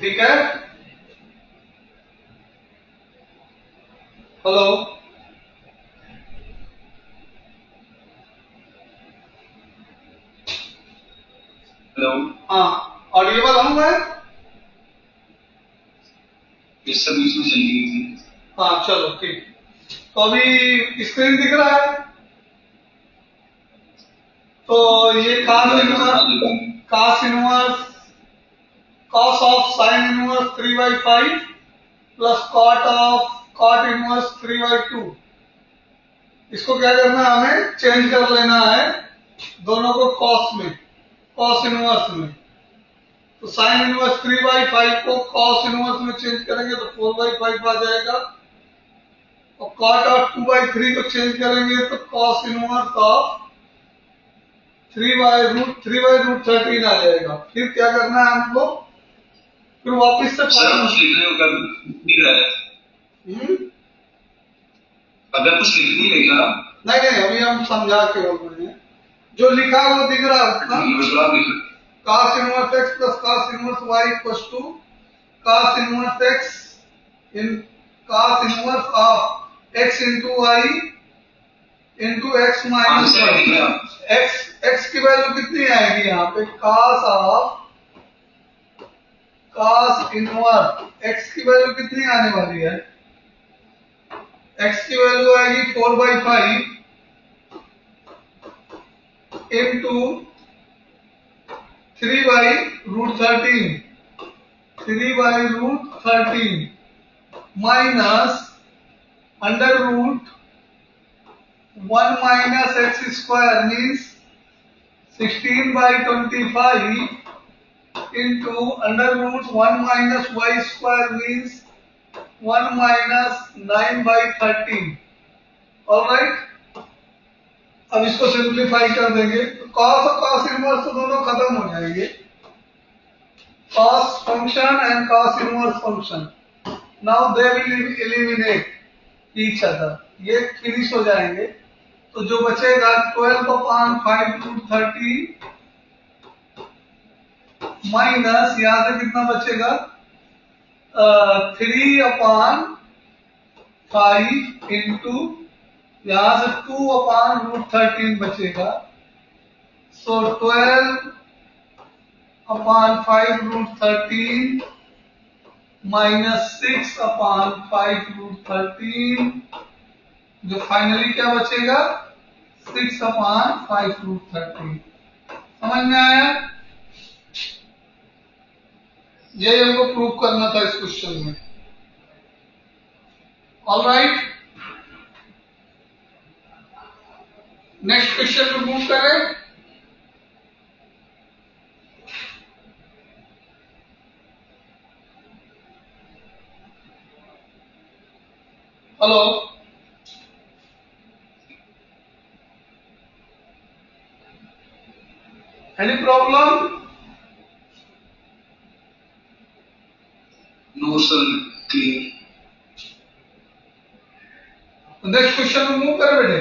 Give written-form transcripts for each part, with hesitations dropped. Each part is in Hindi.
ठीक है। हेलो, हेलो, हाँ ऑडिएबल हूँ मैं? इस सब बीच में चली गई थी। हाँ चलो ठीक। तो अभी स्क्रीन दिख रहा है। तो ये cos of sin inverse 3/5 plus cot inverse 3/2। इसको क्या करना है, हमें चेंज कर लेना है दोनों को cos इनवर्स में। तो sin इनवर्स 3/5 को cos इनवर्स में चेंज करेंगे तो 4/5 आ जाएगा, और cot ऑफ 2/3 को चेंज करेंगे तो cos इनवर्स ऑफ 3/√13 आ जाएगा। फिर क्या करना है हमको, फिर वापिस से अगर कुछ लिख नहीं लेगा, नहीं अभी हम समझा के बोल रहे हैं। जो लिखा वो दिख रहा है उतना। cos inverse x plus cos inverse y equals to cos inverse x in cos inverse of x into y into x minus y। x की वैल्यू कितनी आएगी यहाँ पे, cos इनवर्स x की वैल्यू कितनी आने वाली है, x की वैल्यू आएगी 4/5 into 3/√13 minus under root 1 minus x square means 16/25 into under root 1 minus y square means 1 minus 9/13। Alright, अब इसको सिंप्लीफाई कर देंगे तो cos और cos इनवर्स तो दोनों खत्म हो जाएंगे, cos function and cos inverse function. Now they will eliminate each other, ये फिनिश हो जाएंगे। तो जो बचेगा 12/5√30 माइनस यहां से कितना बचेगा 3/5 इंटू यहां से 2/√13 बचेगा। सो 12/5√13 माइनस 6/5√13, जो फाइनली क्या बचेगा 6/5√13। समझ में आया? ये हमको प्रूव करना था इस क्वेश्चन में। ऑलराइट, नेक्स्ट क्वेश्चन में मूव करें। Hello, any problem? No sir, clear. Next question में मूव कर बेटे।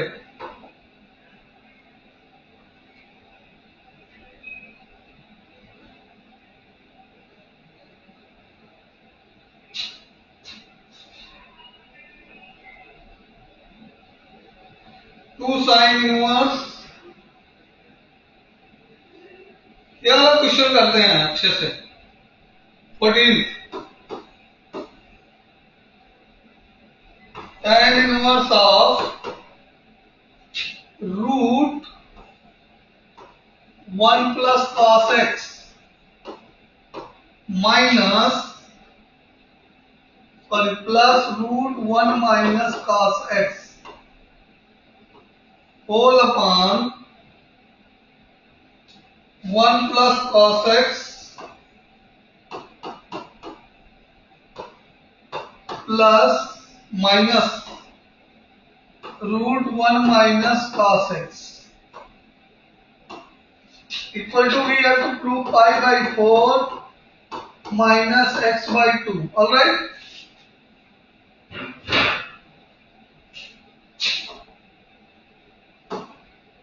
टू साइन इनवर्स, ये वाला क्वेश्चन करते हैं अच्छे से। 14 tan inverse of root 1 plus cos x minus plus root 1 minus cos x whole upon 1 plus cos x plus minus root 1 minus cos x equal to, we have to prove pi/4 minus x/2. Alright,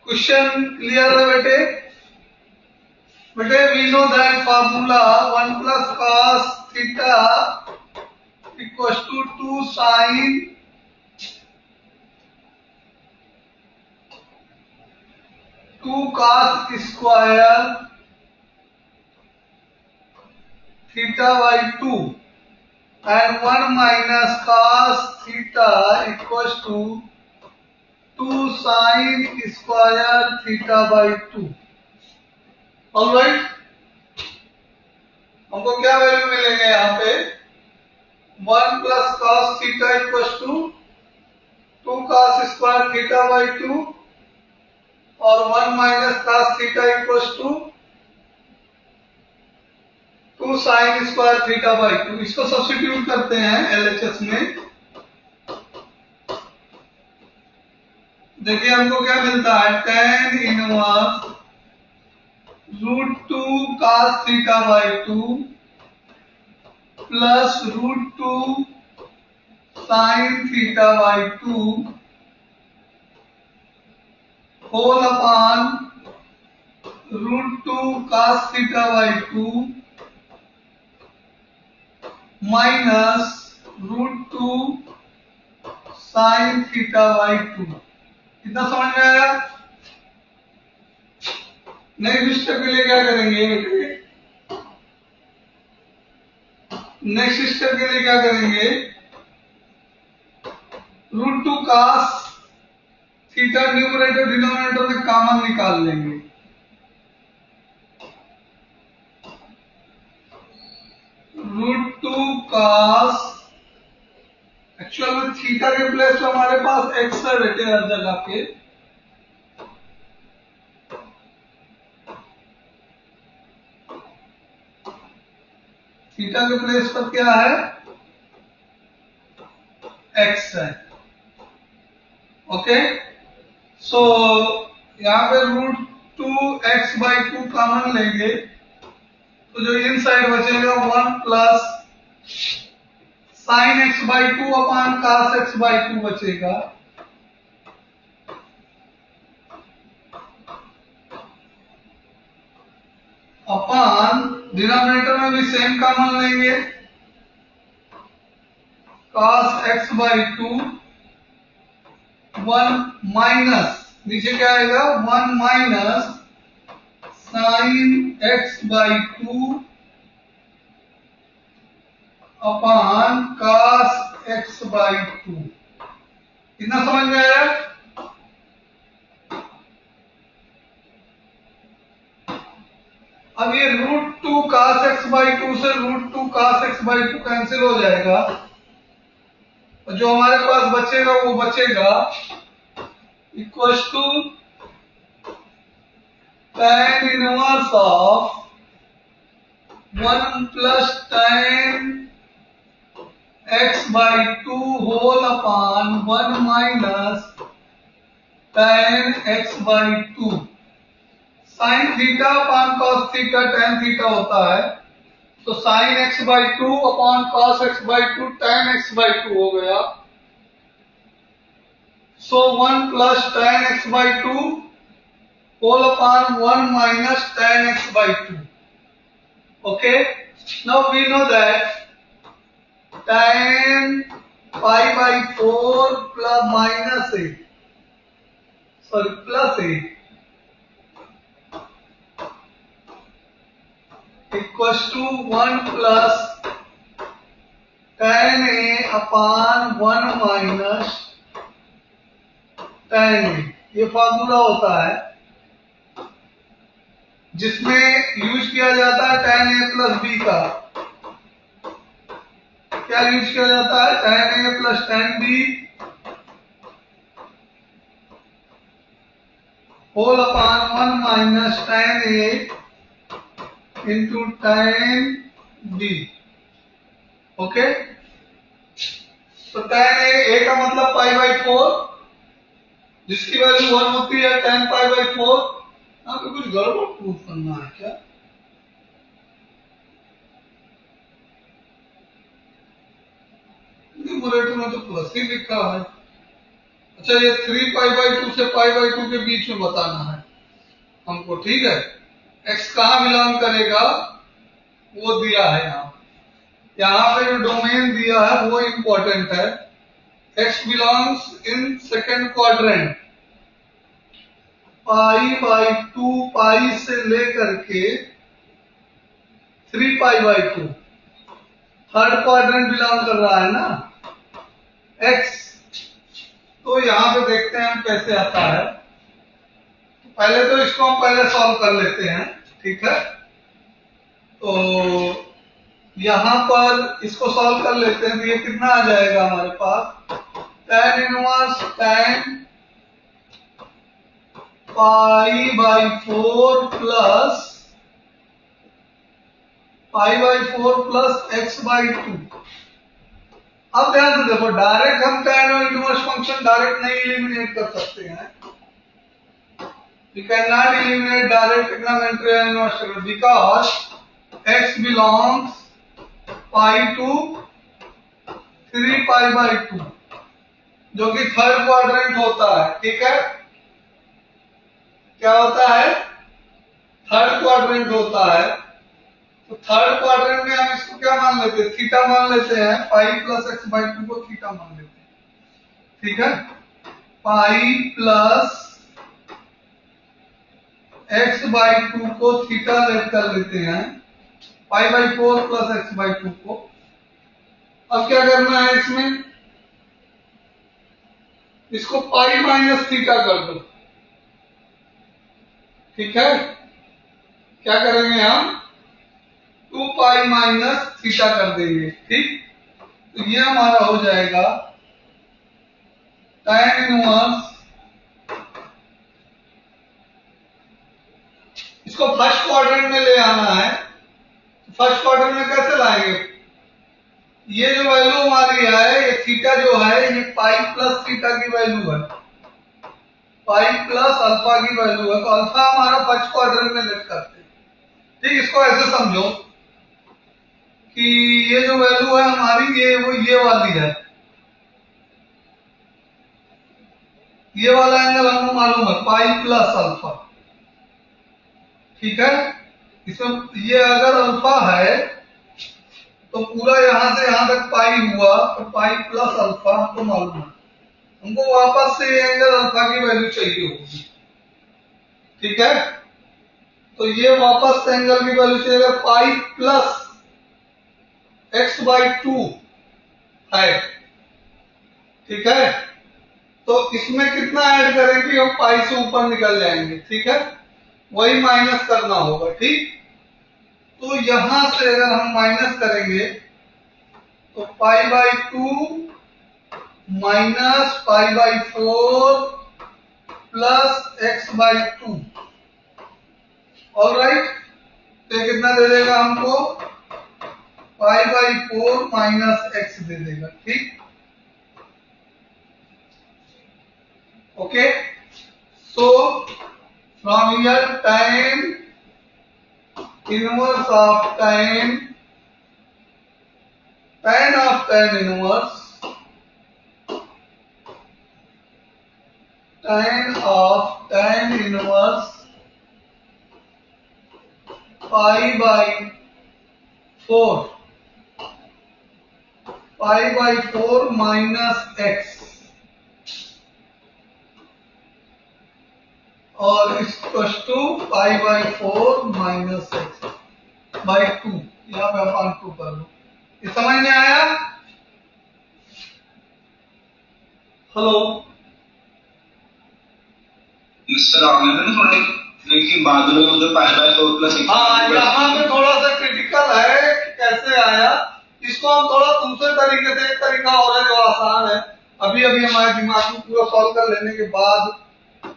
question clear है बेटे? we know that formula 1 plus cos theta equal to 2 sine to cos square theta by 2 and 1 minus cos theta equals to 2 sin square theta by 2. Alright? हमको क्या वैल्यू मिलेंगे यहाँ पे 1 plus cos theta equals to 2 cos square theta by 2 और 1 minus cos theta equals to 2 sin square theta by 2. इसको सब्स्टिट्यूट करते हैं LHS में। देखिए हमको क्या मिलता है tan inverse √2 cos theta by 2 plus √2 sin theta by 2 whole upon √2 cos theta by 2 minus √2 sin theta by 2। कितना समझ में आया? नेक्स्ट स्टेप के लिए क्या करेंगे? नेक्स्ट स्टेप के लिए क्या करेंगे? √2 cos थीटा न्यूमरेटर डिनोमिनेटर में कॉमन निकाल लेंगे। √2 cos एक्चुअल में थीटा के प्लेस पे हमारे पास एक्स है बेटे हर जगह पे। थीटा के प्लेस पर क्या है? एक्स है। ओके, सो यहाँ पे √2x/2 कॉमन लेंगे तो जो इन साइड बचेगा 1 plus sin x/2 upon cos x/2 बचेगा। अपॉन डिनोमिनेटर में भी सेम कॉमन लेंगे cos x/2 1 माइनस नीचे क्या आएगा 1 minus sin x/2 upon cos x/2। इतना समझ में आया? अब ये √2 cos x/2 से √2 cos x/2 कैंसिल हो जाएगा और जो हमारे पास बचेगा वो बचेगा equals to tan inverse of 1 plus tan x/2 whole upon 1 minus tan x/2। sin theta upon cos theta tan थीटा होता है तो sin x/2 upon cos x/2 tan x/2 हो गया। So 1 plus tan x/2 whole upon 1 minus tan x/2। Okay, now we know that tan pi/4 plus minus 8 plus 8 equals to 1 plus tan a upon 1 minus tan a। ये फार्मूला होता है जिसमें यूज किया जाता है tan a प्लस b का। क्या यूज किया जाता है? tan a plus tan b whole upon 1 minus tan a into tan b। Okay, तो tan a का मतलब pi/4 जिसकी वैल्यू 1 होती है tan pi/4। आपको कुछ गड़बड़ प्रूफ करना है क्या? न्यूमरेटर में तो प्लस ही लिखा है। अच्छा, ये 3 से pi/2 के बीच में बताना है हमको, ठीक है। x कहाँ बिलोंग करेगा वो दिया है यहाँ। यहाँ पे जो डोमेन दिया है वो इंपॉर्टेंट है। x belongs in second quadrant, π/2 pi से लेकर के 3π/2 थर्ड क्वाड्रेंट बिलोंग कर रहा है ना x। तो यहाँ पे देखते हैं हम कैसे आता है। पहले तो इसको हम पहले सॉल्व कर लेते हैं, ठीक है। तो यहां पर इसको सॉल्व कर लेते हैं, तो ये कितना आ जाएगा हमारे पास, tan inverse tan π/4 plus π/4 plus x/2। अब ध्यान से देखो, डायरेक्ट हम tan और इनवर्स फंक्शन डायरेक्ट नहीं एलिमिनेट कर सकते हैं। We cannot eliminate direct trigonometry and inverse because x belongs pi to 3π/2 जो कि थर्ड क्वाड्रेंट होता है, ठीक है। क्या होता है? थर्ड क्वाड्रेंट होता है। तो थर्ड क्वाड्रेंट में हम इसको क्या मान लेते हैं, थीटा मान लेते हैं, पाई प्लस x/2 को थीटा मान लेते हैं, ठीक है। पाई प्लस x/2 को थीटा लेट कर लेते हैं, π/4 प्लस x/2 को। अब क्या करना है इसमें, इसको पाई माइनस थीटा कर दो, ठीक है। क्या करेंगे हम, 2π माइनस थीटा कर देंगे, ठीक। तो ये हमारा हो जाएगा tan इनवर्स, इसको फर्स्ट क्वाड्रेंट में ले आना है। फर्स्ट क्वाड्रेंट में कैसे लाएंगे, ये जो वैल्यू हमारी है, ये थीटा जो है, ये पाई प्लस थीटा की वैल्यू है, पाई प्लस अल्फा की वैल्यू है। तो अल्फा हमारा फर्स्ट क्वाड्रेंट में लेट करते हैं, ठीक। इसको ऐसे समझो कि ये जो वैल्यू है हमारी, ये वाली है, ये वाला एंगल हमको मालूम है, पाई प्लस अल्फा, ठीक है। इसमें ये अगर अल्फा है तो पूरा यहां से यहां तक पाई हुआ, तो पाई प्लस अल्फा हमको मालूम है। हमको वापस से ये एंगल अल्फा की वैल्यू चाहिए होगी, ठीक है। तो ये वापस से एंगल की वैल्यू चाहिए, पाई प्लस x/2 है, ठीक है। तो इसमें कितना ऐड करेंगे, हम पाई से ऊपर निकल जाएंगे, ठीक है। वही माइनस करना होगा, ठीक। तो यहां से अगर हम माइनस करेंगे तो π/2 माइनस π/4 प्लस x/2, ऑलराइट। तो ये कितना दे देगा हमको, π/4 माइनस x दे देगा, ठीक। Okay, so from here tan inverse of tan of tan inverse, tan of tan inverse π/4 minus x और इक्वल टू π/4 माइनस x/2, यहाँ पे अपन 2 कर लो। ये समझ में आया? हेलो सर, आपने ना थोड़ा देखिए बादलों में जो π/4 प्लस x, हाँ, यहाँ पे थोड़ा सा क्रिटिकल है कि कैसे आया। इसको हम थोड़ा दूसरे तरीके से, एक तरीका और है जो आसान है, अभी अभी हमारे दिमाग में पूरा सॉल्व कर लेने के बाद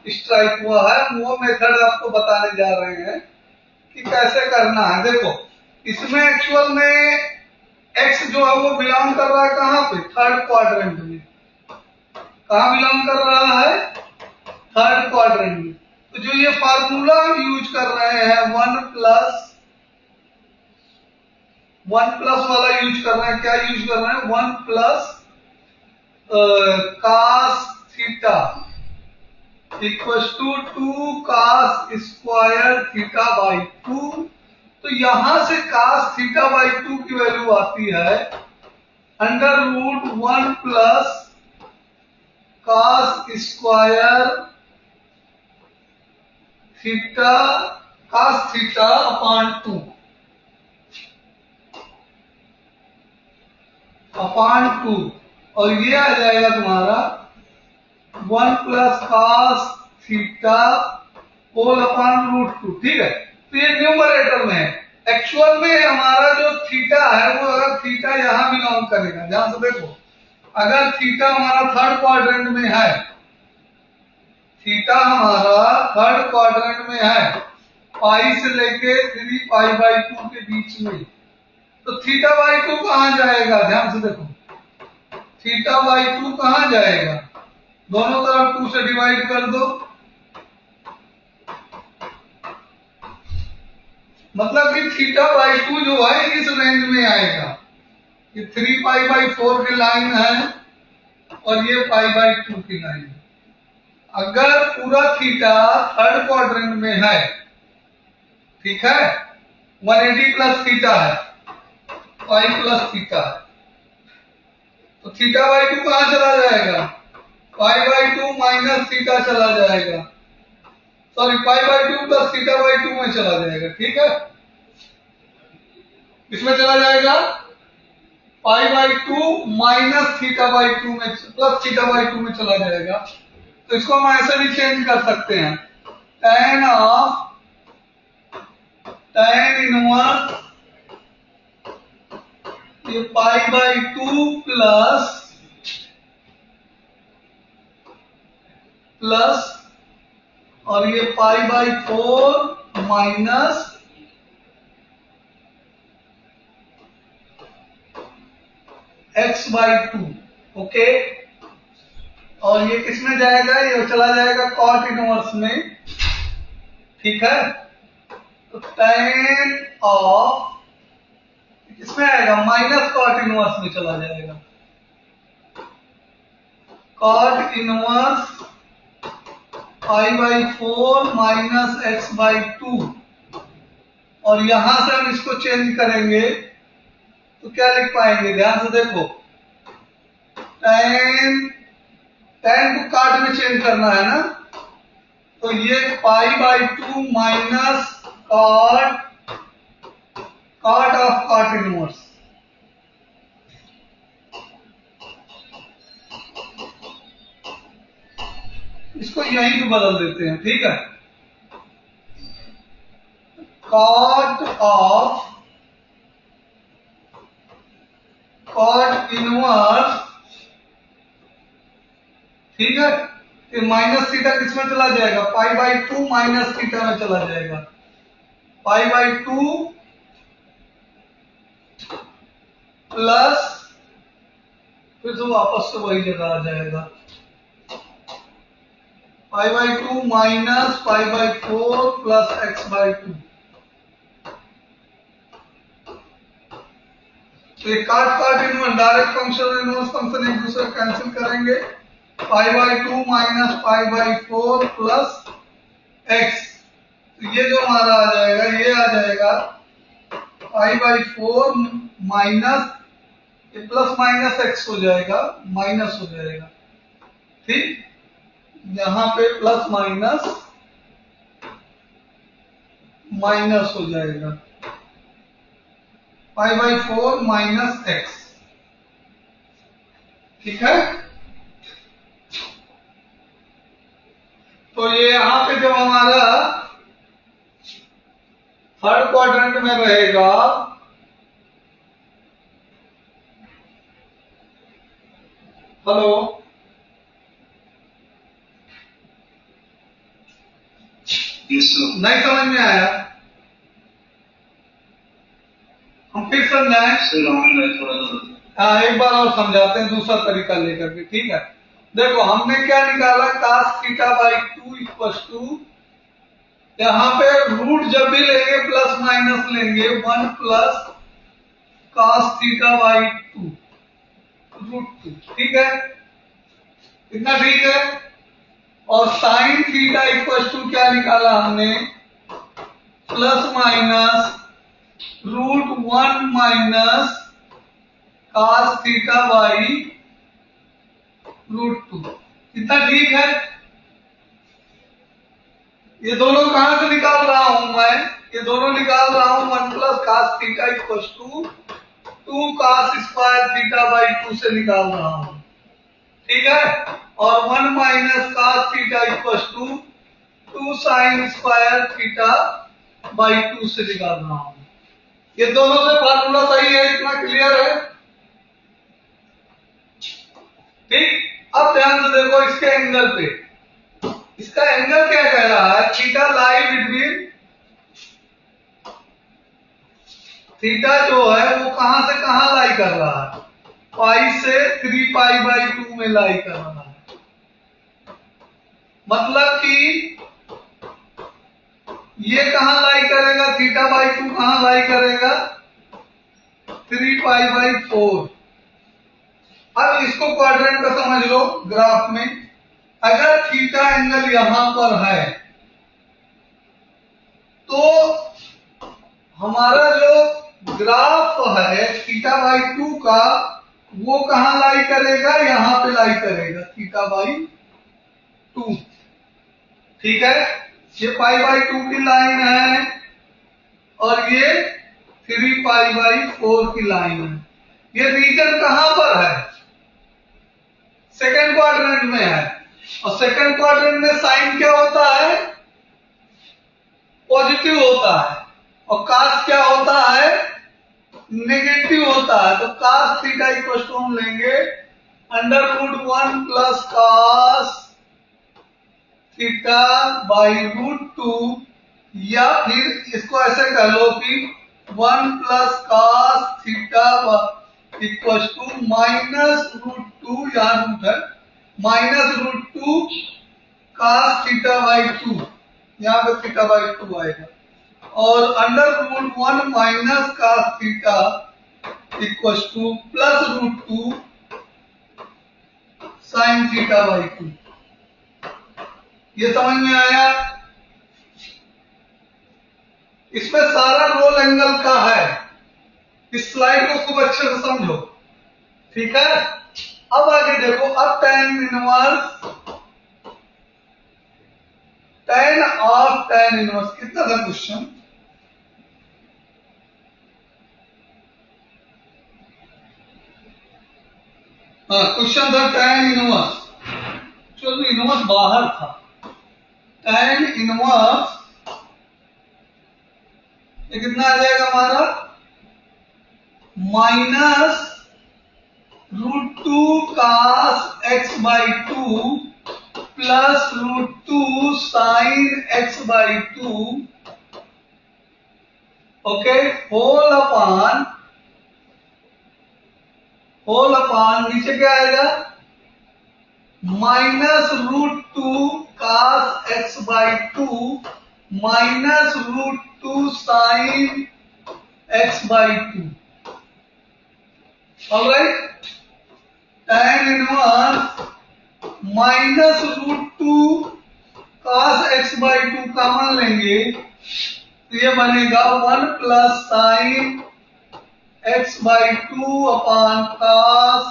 स्ट्राइक हुआ है, वो मेथड आपको बताने जा रहे हैं कि कैसे करना है। देखो, इसमें एक्चुअल में x जो है वो बिलोंग कर रहा है कहाँ पे, थर्ड क्वाड्रेंट में। कहाँ बिलोंग कर रहा है, थर्ड क्वाड्रेंट में। तो जो ये फार्मूला यूज कर रहे हैं, 1 प्लस वाला यूज कर रहे हैं, क्या यूज कर रहे हैं, 1 plus cos theta equal to 2 cos square theta by 2। तो यहां से cos थीटा बाई 2 की वैल्यू आती है √1 plus cos square theta cos theta upon 2 और ये आ जाएगा तुम्हारा 1 plus cos theta whole upon √2। ठीक है, तो ये न्यूमरेटर में है। एक्चुअल में हमारा जो थीटा है वो अगर थीटा यहां बिलोंग करेगा, ध्यान से देखो, अगर थीटा हमारा थर्ड क्वाड्रेंट में है, थीटा हमारा थर्ड क्वाड्रेंट में है पाई से लेके 3 पाई बाई 2 के बीच में, तो थीटा बाई 2 कहां जाएगा? ध्यान से देखो, थीटा बाई 2 कहां जाएगा? दोनों तरफ 2 से डिवाइड कर दो, मतलब कि थीटा बाई 2 जो है इस रेंज में आएगा। ये 3 पाई बाई 4 की लाइन है और ये पाई बाई 2 की लाइन है। अगर पूरा थीटा थर्ड क्वाड्रेंट में है, ठीक है, 180 प्लस थीटा है, पाई प्लस थीटा है, तो थीटा बाई 2 कहां चला जाएगा? पाई बाई 2 माइनस थीटा चला जाएगा, sorry pi by 2 plus theta by 2 में चला जाएगा। ठीक है, इसमें चला जाएगा पाई बाई 2 माइनस थीटा बाई 2 में प्लस थीटा बाई 2 में चला जाएगा। तो इसको हम ऐसे भी चेंज कर सकते हैं, tan इनवर्स ये पाई बाई 2 प्लस और ये pi by 4 minus x by 2। Okay, और ये किस में जाएगा? ये चला जाएगा कॉट इनवर्स में। ठीक है, तो tan ऑफ किसमें आएगा? माइनस कॉट इनवर्स में चला जाएगा, cot inverse pi by 4 minus x by 2, और यहां से हम इसको चेंज करेंगे तो क्या लिख पाएंगे? ध्यान से देखो, tan को कॉट में चेंज करना है ना, तो ये pi by 2 minus cot of cot inverse. इसको यहीं पे बदल देते हैं। ठीक है, कॉट ऑफ कॉट इनवर्स, ठीक है, ये माइनस थीटा किसमें चला जाएगा? पाई बाई 2 माइनस थीटा में चला जाएगा, पाई बाई 2 प्लस फिर से वापस से वही जगह आ जाएगा, पाई by 2 minus pi by 4 plus x by 2। तो ये काट inverse direct function inverse function एक दूसरे कैंसिल करेंगे, पाई by 2 minus pi by 4 plus x। तो ये जो हमारा आ जाएगा, ये आ जाएगा पाई बाई 4 माइनस ये प्लस माइनस x हो जाएगा, माइनस हो जाएगा। ठीक, यहां पे प्लस माइनस माइनस हो जाएगा, पाई बाई 4 माइनस x। ठीक है, तो ये यहां पे जब हमारा थर्ड क्वाड्रेंट में रहेगा, हेलो, नहीं समझ में आया? हम फिर समझाएं? हाँ, एक बार और समझाते हैं दूसरा तरीका लेकर के। ठीक है, देखो हमने क्या निकाला? cos theta by 2 equal to, यहां पे रूट जब भी लेंगे प्लस माइनस लेंगे, 1 प्लस cos थीटा बाई 2 √2। ठीक है, इतना ठीक है। और साइन थीटा इक्वल टू क्या निकाला हमने? Plus minus √1 minus cos theta by √2। इतना ठीक है। ये दोनों कहां से निकाल रहा हूं मैं? ये दोनों निकाल रहा हूं 1 plus cos theta equal to 2 cos square theta by 2 से निकाल रहा हूं। ठीक है। और 1 minus cos theta equal to 2 sin square theta by 2 से निकाल रहा हूं। ये दोनों से फार्मूला सही है, इतना क्लियर है? ठीक। अब ध्यान से देखो इसके एंगल पे। इसका एंगल क्या कह रहा है? थीटा लाई बिटवीन, थीटा जो है वो कहां से कहां लाई कर रहा है? पाई से 3 पाई बाई 2 में लाई कर रहा है। मतलब कि ये कहां लाई करेगा? थीटा बाई 2 कहां लाई करेगा? 3 पाई बाई 4। अब इसको क्वाड्रेंट का समझ लो ग्राफ में। अगर थीटा एंगल यहां पर है तो हमारा जो ग्राफ है थीटा बाई 2 का वो कहां लाई करेगा? यहां पे लाई करेगा, थीटा बाई 2। ठीक है। ये पाई बाई 2 की लाइन है और ये 3 पाई बाई 4 की लाइन है। ये रीजन कहां पर है? सेकेंड क्वाड्रेंट में है। और सेकेंड क्वाड्रेंट में साइन क्या होता है? पॉजिटिव होता है। और cos क्या होता है? नेगेटिव होता है। तो cos थीटा इक्वल टू हम लेंगे √1 प्लस cos थीटा बाई √2, या फिर इसको ऐसे कह लो कि 1 plus cos theta equal to minus √2, यहां रूट है, माइनस √2 cos थीटा बाई 2, यहां पे थीटा बाई 2 आएगा। और √1 minus cos theta equal to plus √2 sin theta by 2। ये समझ में आया? इसमें सारा रोल एंगल का है। इस स्लाइड को खूब अच्छे से समझो। ठीक है। अब आगे देखो। अब tan ऑफ tan इनवर्स कितना था क्वेश्चन? हाँ, क्वेश्चन था tan इनवर्स। चलो इनवर्स बाहर था। tan इनवर्स ये कितना आ जाएगा हमारा? Minus √2 cos x by 2 plus √2 sin x by 2, okay, whole upon नीचे क्या आएगा? Minus √2 cos x by 2 minus √2 sin x by 2। Alright. tan inverse minus √2 cos x by 2 common लेंगे तो ये बनेगा 1 plus sin x by 2 upon cos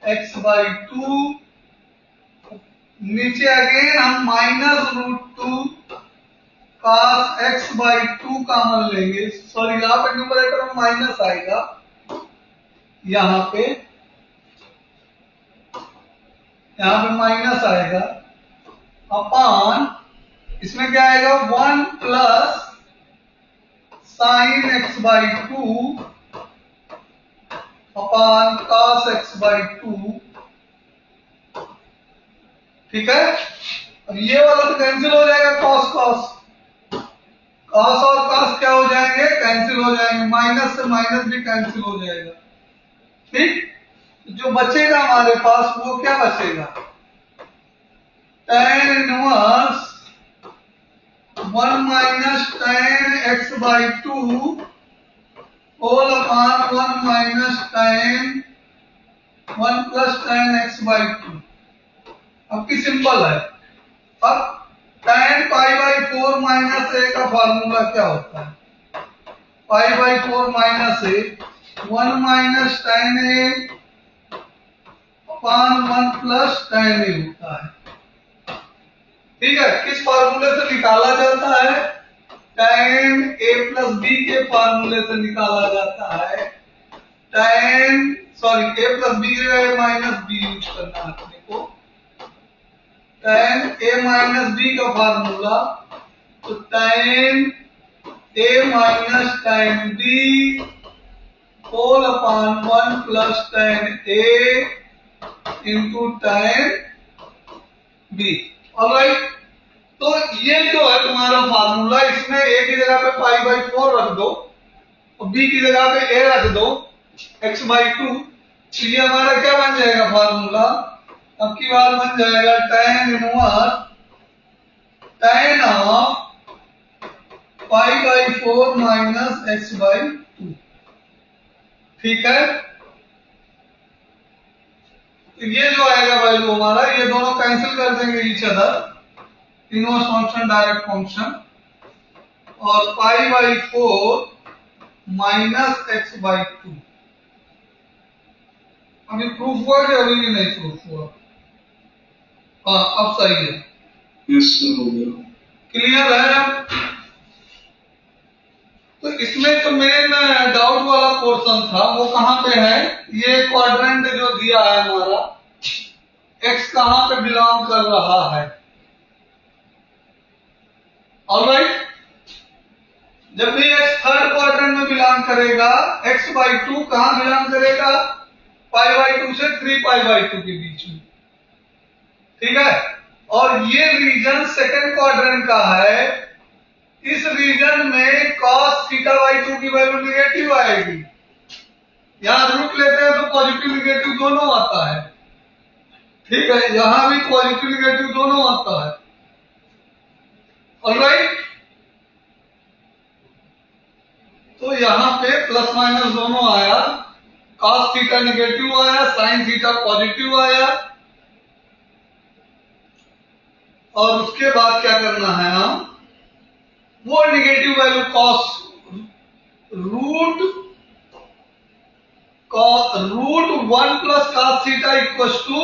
x by 2। नीचे अगेन हम minus √2 cos x by 2 common लेंगे। सॉरी, यहाँ पे न्यूमरेटर में माइनस आएगा, यहाँ पे माइनस आएगा अपान इसमें क्या आएगा? 1 plus sin x by 2 upon cos x by 2। ठीक है। अब ये वाला तो कैंसिल हो जाएगा, cos और cos क्या हो जाएंगे? कैंसिल हो जाएंगे। माइनस से माइनस भी कैंसिल हो जाएगा। ठीक। जो बचेगा हमारे पास वो क्या बचेगा? tan inverse 1 minus tan x by 2 whole upon 1 minus tan 1 plus tan x by 2। अब की सिंपल है। अब tan pi by 4 minus a का फार्मूला क्या होता है? Pi by 4 minus a 1 minus tan a upon 1 plus tan a होता है। ठीक है, किस फार्मूले से निकाला जाता है? tan a प्लस बी के फार्मूले से निकाला जाता है। a plus b minus b use करना है अपने को। tan a माइनस बी का फार्मूला, तो tan a minus tan b whole upon 1 plus tan a into tan b। Alright, तो ये जो है तुम्हारा फार्मूला, इसमें a की जगह पे पाई बाई 4 रख दो और b की जगह पे a रख दो x बाई 2, तो ये हमारा क्या बन जाएगा फार्मूला? अब की बार बन जाएगा tan inverse tan of pi by 4 minus x by 2। ठीक है, तो ये जो आएगा वैल्यू हमारा, ये दोनों कैंसिल कर देंगे each other, inverse function direct function, और pi by 4 minus x by 2। अभी प्रूफ हुआ कि अभी भी नहीं प्रूफ हुआ? हाँ, अब सही है। यस सर, हो गया। क्लियर है? तो इसमें तो मेन डाउट वाला पोर्शन था, वो कहां पे है? ये क्वाड्रेंट जो दिया है हमारा, x कहां पे बिलोंग कर रहा है? ऑलराइट, जब भी x थर्ड क्वाड्रेंट में बिलोंग करेगा, x बाई 2 कहां बिलोंग करेगा? पाई बाई 2 से 3 पाई बाई 2 के बीच में। ठीक है, और ये रीजन सेकंड क्वाड्रेंट का है। इस रीजन में cos थीटा बाई 2 की वैल्यू निगेटिव आएगी। यहां रूट लेते हैं तो पॉजिटिव निगेटिव दोनों आता है। ठीक है, यहां भी पॉजिटिव निगेटिव दोनों आता है। ऑलराइट, तो यहां पे प्लस माइनस दोनों आया, cos थीटा निगेटिव आया, sin थीटा पॉजिटिव आया, और उसके बाद क्या करना है? हम वो negative value cos root 1 plus cos theta equal to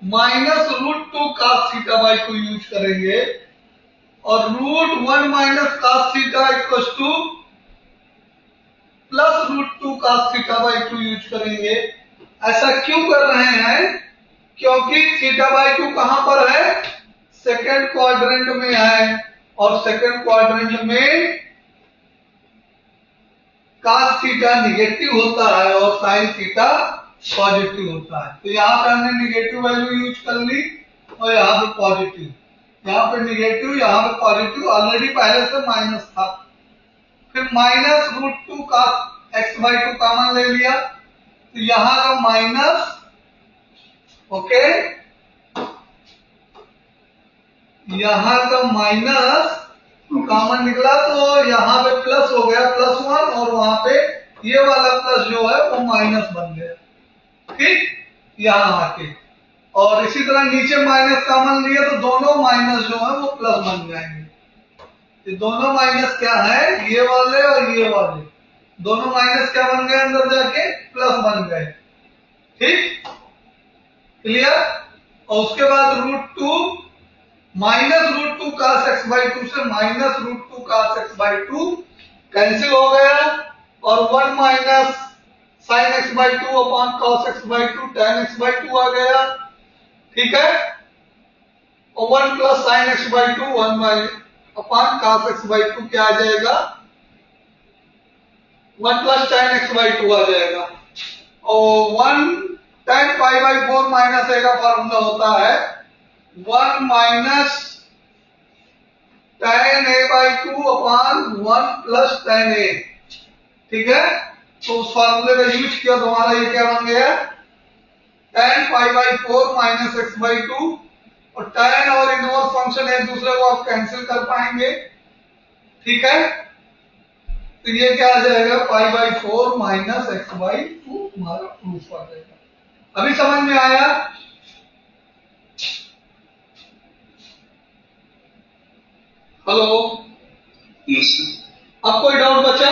minus root 2 cos theta by 2 use करेंगे, और root 1 minus cos theta equal to plus root 2 cos theta by 2 use करेंगे। ऐसा क्यों कर रहे हैं? क्योंकि थीटा बाई 2 कहां पर है? सेकंड क्वाड्रेंट में है, और सेकंड क्वाड्रेंट में cos थीटा निगेटिव होता है और sin थीटा पॉजिटिव होता है। तो यहां पे हमने निगेटिव वैल्यू यूज कर ली, और यहां पे पॉजिटिव, यहां पे निगेटिव, यहां पे पॉजिटिव, ऑलरेडी पहले से माइनस था। फिर माइनस रूट 2 का x बाई 2 कॉमन ले लिया, तो यहां का माइनस, ओके, यहां का माइनस कॉमन निकला, तो यहां पे प्लस हो गया, +1, और वहां पे ये वाला प्लस जो है वो माइनस बन गया। ठीक, यहां आके, और इसी तरह नीचे माइनस कॉमन लिया तो दोनों माइनस जो है वो प्लस बन जाएंगे। ये दोनों माइनस क्या है? ये वाले और ये वाले दोनों माइनस क्या बन गए? अंदर जाके प्लस बन गए। ठीक, क्लियर? और उसके बाद root 2 minus root 2 cos x by 2 से minus root 2 cos x by 2 cancel हो गया, और 1 minus sin x by 2 upon cos x by 2 tan x by 2 आ गया। ठीक है, और 1 plus sin x by 2 1 upon cos x by 2 क्या आ जाएगा? 1 प्लस tan x बाई 2 आ जाएगा। और 1 tan pi by 4 minus a का फॉर्मूला होता है 1 minus tan a by 2 upon 1 plus tan a। ठीक है, तो उस फार्मूले का यूज किया तो हमारा ये क्या बन गया? tan pi by 4 minus x by 2, और tan और इनवर्स फंक्शन एक दूसरे को आप कैंसिल कर पाएंगे। ठीक है, तो ये क्या आ जाएगा? पाई बाई 4 माइनस x बाई 2 हमारा प्रूफ आ जाएगा। अभी समझ में आया? हेलो, यस, अब कोई डाउट बचा?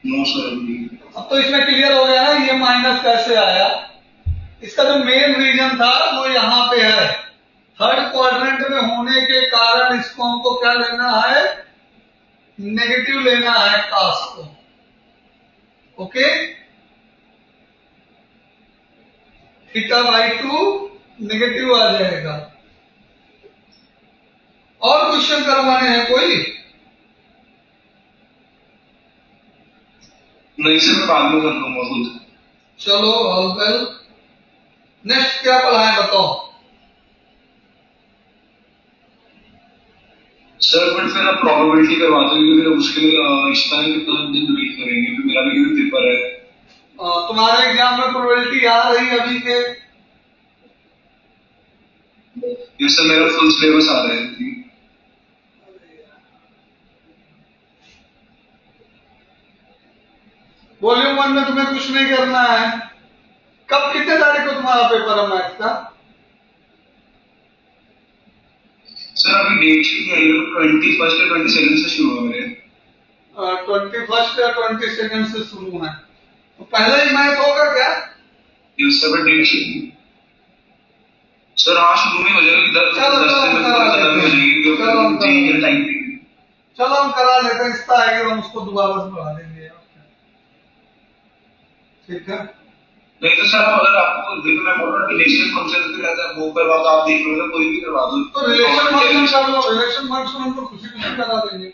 नो सर अभी। अब तो इसमें क्लियर हो गया ना ये माइनस कैसे आया। इसका जो मेन रीजन था वो यहाँ पे है, थर्ड क्वाड्रेंट में होने के कारण इसको हमको क्या लेना है, नेगेटिव लेना है कास को। ओके, θ/2 नेगेटिव आ जाएगा। और क्वेश्चन करवाने हैं कोई? नहीं सर मैं बाद में कर लूंगा खुद। चलो ऑल वेल। नेक्स्ट क्या पढ़ाएं बताओ। सर बट फिर आप प्रोबेबिलिटी करवा दो क्योंकि फिर उसके लिए रिश्ता में कितना दिन वेट करेंगे फिर मेरा भी पेपर है। तुम्हारे एग्जाम में प्रोबेबिलिटी आ रही अभी के? ये सर मेरा फुल सिलेबस आ रहा है। वॉल्यूम 1 में तुम्हें कुछ नहीं करना है। कब, कितने तारीख को तुम्हारा पेपर है मैथ का? सर अभी डेट शीट आई है, 21 या 22 से शुरू है मेरे। 21 या 22 से शुरू है, तो पहले ही मैथ होगा क्या? Yes sir but date sheet sir आज शुरू में हो जाएगी, 10 दिन में पूरी खत्म हो जाएगी क्योंकि टाइम पे। चलो हम करा लेते हैं, इसका आएगा हम उसको दोबारा से बढ़ा देंगे। ठीक है, नहीं तो सर अगर आपको देखो मैं बोल रहा हूँ रिलेशन फंक्शन भी रहता है वो करवा तो आप देख लो, कोई भी करवा दो। तो रिलेशन फंक्शन कर लो, रिलेशन फंक्शन हम तो खुशी खुशी करा देंगे।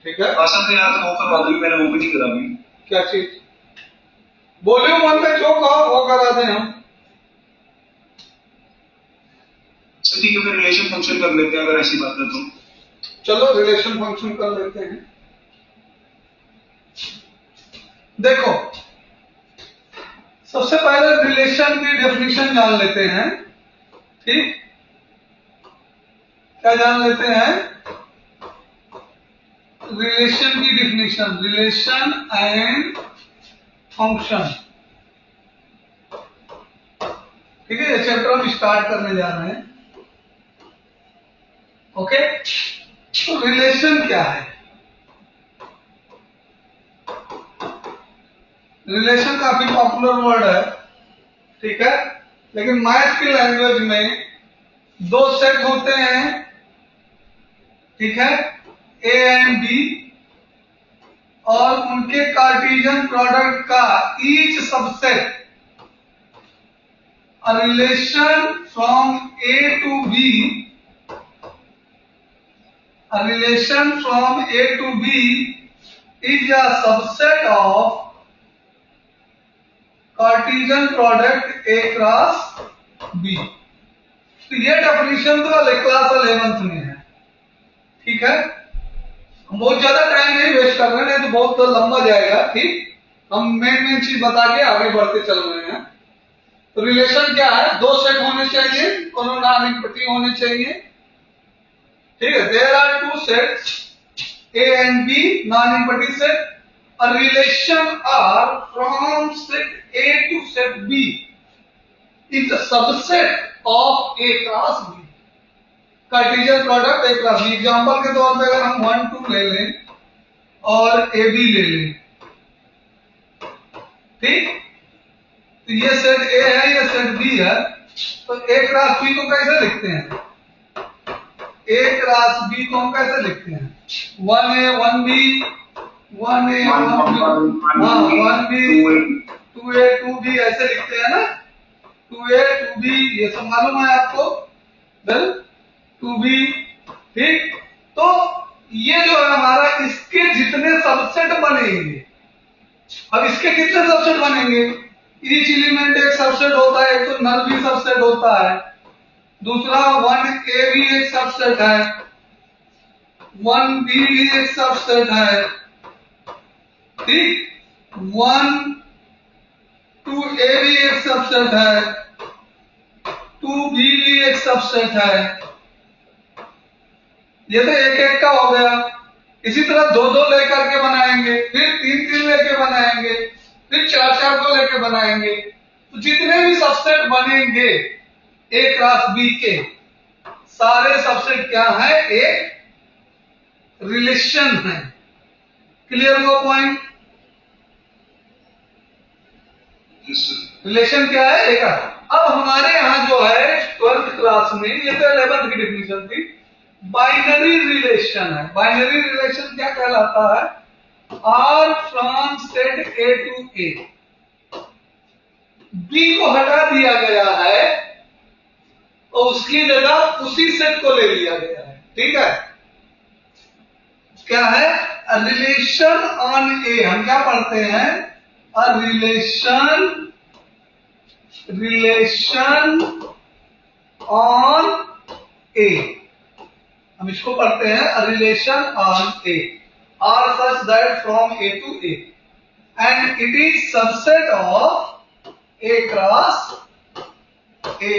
ठीक है, आसान से यार वो करवा दो, मैंने वो भी नहीं करा अभी। क्या चीज? वॉल्यूम 1 में जो कहो वो करा दें हम। ठीक है फिर रिलेशन फंक्शन कर लेते हैं अगर ऐसी बात है तो। चलो रिलेशन फंक्शन कर लेते हैं। देखो सबसे पहले रिलेशन की डेफिनेशन जान लेते हैं। ठीक, क्या जान लेते हैं? रिलेशन की डेफिनेशन, रिलेशन एंड फंक्शन। ठीक है, ये चैप्टर हम स्टार्ट करने जा रहे हैं। ओके, तो रिलेशन क्या है? रिलेशन काफी पॉपुलर वर्ड है, ठीक है, लेकिन मैथ की लैंग्वेज में दो सेट होते हैं, ठीक है, ए एंड बी, और उनके कार्टेशियन प्रोडक्ट का each subset, a relation from A to B, a relation from A to B is a subset of Cartesian product A cross B। तो ये डेफिनेशन तो क्लास 11th में है। ठीक है, हम बहुत ज्यादा टाइम नहीं वेस्ट कर रहे हैं, तो बहुत तो लंबा जाएगा। ठीक, हम मेन चीज बता के आगे बढ़ते चल रहे हैं। तो रिलेशन क्या है? दो सेट होने चाहिए, दोनों नॉन इक्विटी होने चाहिए। ठीक है, there are two sets A and B, non equity set. A relation R from set A to set B is a subset of A cross B। Cartesian product A cross B। Example के तौर पे अगर हम 1 2 ले लें और AB ले लें, ठीक, तो ये सेट A है, ये सेट B है, तो A क्रॉस B को कैसे लिखते हैं? A क्रॉस B को हम कैसे लिखते हैं? 1A 1B 1A 1B 2A 2B ऐसे लिखते हैं ना। 2A 2B ये सब मालूम है आपको, वेल 2B। ठीक, तो ये जो है हमारा, इसके जितने सबसेट बनेंगे, अब इसके कितने सबसेट बनेंगे? ईच एलिमेंट एक सबसेट होता है, एक तो नल भी सबसेट होता है, दूसरा 1A भी एक सबसेट है, 1B भी एक सबसेट है, ठीक, 2A भी एक सबसेट है, 2B भी एक सबसेट है। ये तो एक एक का हो गया। इसी तरह दो दो लेकर के बनाएंगे, फिर तीन तीन लेके बनाएंगे, फिर चार चार को लेके बनाएंगे। तो जितने भी सबसेट बनेंगे A क्रॉस B के, सारे सबसेट क्या है? एक रिलेशन है। क्लियर हुआ पॉइंट? रिलेशन क्या है? एक अब हमारे यहाँ जो है 12th क्लास में, ये तो 11th की डेफिनेशन थी, बाइनरी रिलेशन है। बाइनरी रिलेशन क्या कहलाता है? R from set A to A, B को हटा दिया गया है और उसकी जगह उसी सेट को ले लिया गया है। ठीक है, क्या है? रिलेशन ऑन ए। हम क्या पढ़ते हैं? अ रिलेशन ऑन ए, हम इसको पढ़ते हैं relation on A, R such that from A to A and it is subset of A cross A.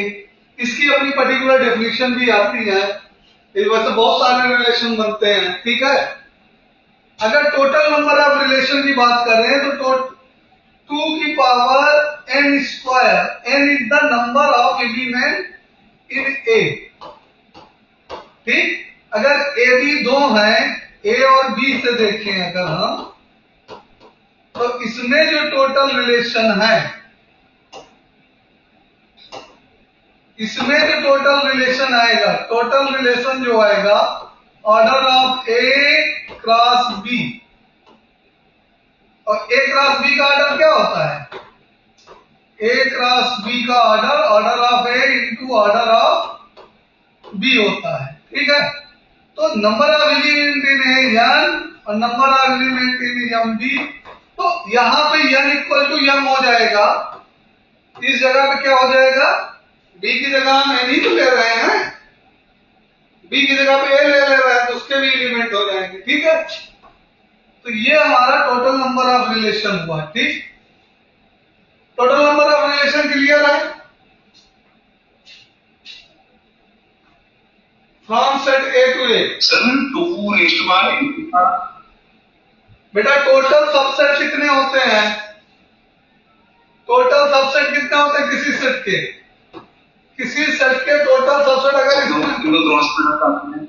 इसकी अपनी पर्टिकुलर डेफिनेशन भी आती है। इस वजह से बहुत सारे रिलेशन बनते हैं। ठीक है, अगर टोटल नंबर ऑफ रिलेशन की बात करें तो 2 की power n square, n is the number of element in A. ठीक, अगर ए बी दो हैं, ए और बी से देखें अगर हम, तो इसमें जो टोटल रिलेशन है, इसमें जो टोटल रिलेशन आएगा, टोटल रिलेशन जो आएगा order of A cross B, और ए क्रॉस बी का ऑर्डर क्या होता है? ए क्रॉस बी का order of A into order of B होता है। ठीक है, तो number of element in A n और number of element in M B, तो यहां पे n इक्वल टू m हो जाएगा। इस जगह पे क्या हो जाएगा? b की जगह हम n ही तो ले रहे हैं, b की जगह पे a ले रहे हैं, तो उसके भी एलिमेंट हो जाएंगे। ठीक है, तो ये हमारा टोटल नंबर ऑफ रिलेशन हुआ। ठीक, total number of relation clear है? From set A to A. Sir 2 raised to power, बेटा टोटल सबसेट कितने होते हैं? टोटल सबसेट कितने होते हैं किसी सेट के? किसी सेट के टोटल सबसेट अगर इसमें क्रॉस प्रोडक्ट आते हैं।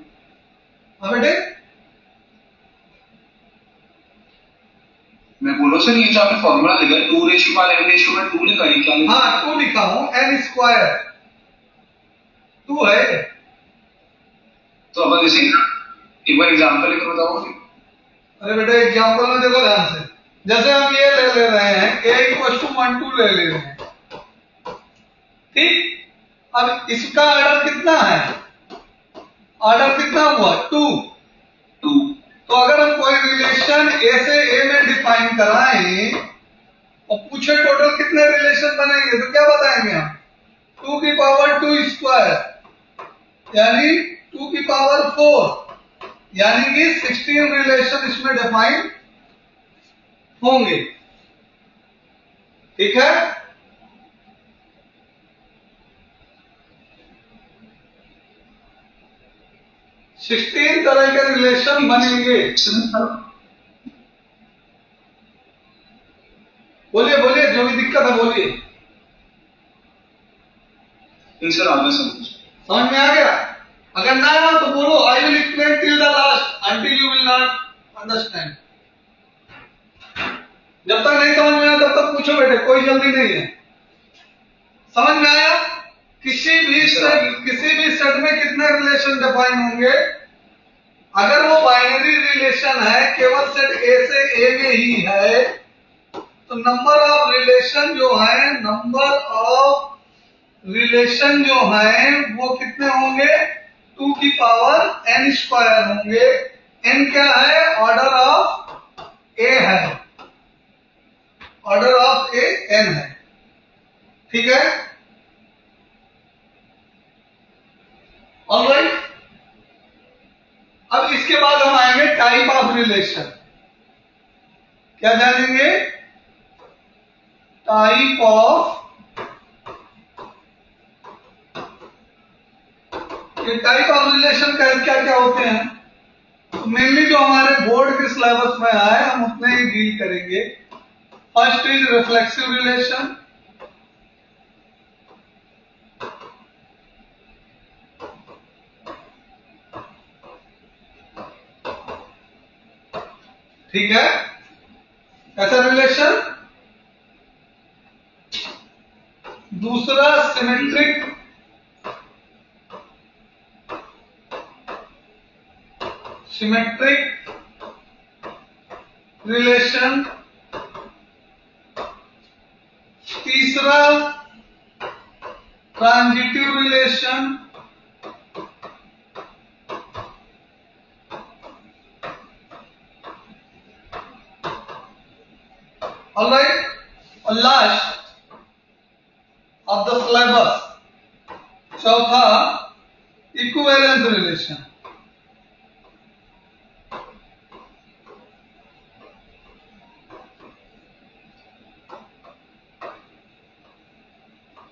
हाँ बेटे, मैं बोलो सर, ये जो आपने फॉर्मूला लिखा है 2 raised to power n raised to 2 लिखा है, क्या लिखा? हाँ 2 लिखा हूं, n स्क्वायर 2 है। तो अपन इसे एक बार एग्जांपल लेकर बताओगे? अरे बेटे एग्जांपल में देखो ध्यान से, जैसे हम ये ले रहे हैं a इक्वल टू 1 2 ले रहे हैं। ठीक, अब इसका ऑर्डर कितना है? ऑर्डर कितना हुआ? 2। तो अगर हम कोई रिलेशन ए से ए में डिफाइन कराएं और पूछे टोटल कितने रिलेशन बनेंगे, तो क्या बताएंगे हम? 2 की पावर 2 स्क्वायर यानी 2 की पावर 4, यानी कि 16 रिलेशन इसमें डिफाइन होंगे। ठीक है, सिक्सटीन तरह के रिलेशन बनेंगे। बोलिए बोलिए, जो भी दिक्कत है बोलिए। सर आगे समझ में आ गया? अगर ना आया तो बोलो, I will explain till the last until you will not understand. जब तक नहीं समझ में आया तब तक पूछो बेटे, कोई जल्दी नहीं है। समझ में आया? किसी भी सेट में कितने रिलेशन डिफाइन होंगे? अगर वो बाइनरी रिलेशन है, केवल सेट ए से ए में ही है, तो नंबर ऑफ रिलेशन जो है वो कितने होंगे? 2 की पावर n स्क्वायर होंगे। n क्या है? ऑर्डर ऑफ ए है, ऑर्डर ऑफ ए n है। ठीक है, ऑलराइट। अब इसके बाद हम आएंगे टाइप ऑफ रिलेशन। क्या जानेंगे? टाइप ऑफ, ये टाइप ऑफ रिलेशन का क्या क्या होते हैं? तो मेनली जो हमारे बोर्ड के सिलेबस में आए हम उतने ही डील करेंगे। फर्स्ट इज रिफ्लेक्सिव रिलेशन, ठीक है, ऐसा रिलेशन। दूसरा सिमेट्रिक रिलेशन। तीसरा ट्रांजिटिव रिलेशन। ऑलराइट, और लास्ट ऑफ द सिलेबस चौथा इक्विवेलेंस रिलेशन।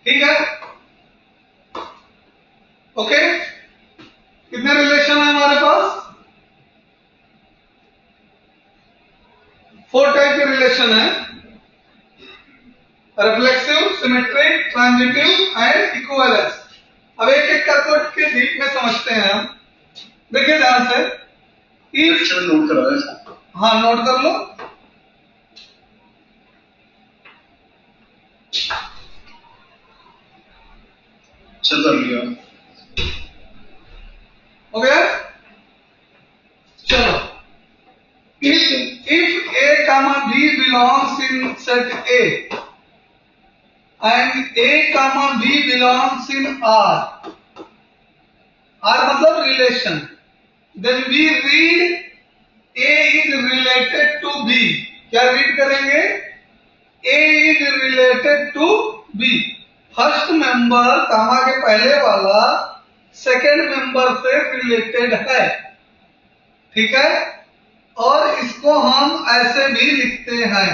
ठीक है, ओके। कितने रिलेशन है हमारे पास? 4 टाइप के रिलेशन है, reflexive, symmetric, transitive and equivalence. अब एक एक करके डीप में समझते हैं हम। देखिए ध्यान से, नोट करा है। हाँ, नोट कर लो। चल कर लिया, हो गया? चलो, if A comma B belongs in set A and A comma B belongs in R मतलब relation, then we read A is related to B. क्या read करेंगे? A is related to B. First member comma के पहले वाला सेकेंड मेंबर से रिलेटेड है, ठीक है। और इसको हम ऐसे भी लिखते हैं,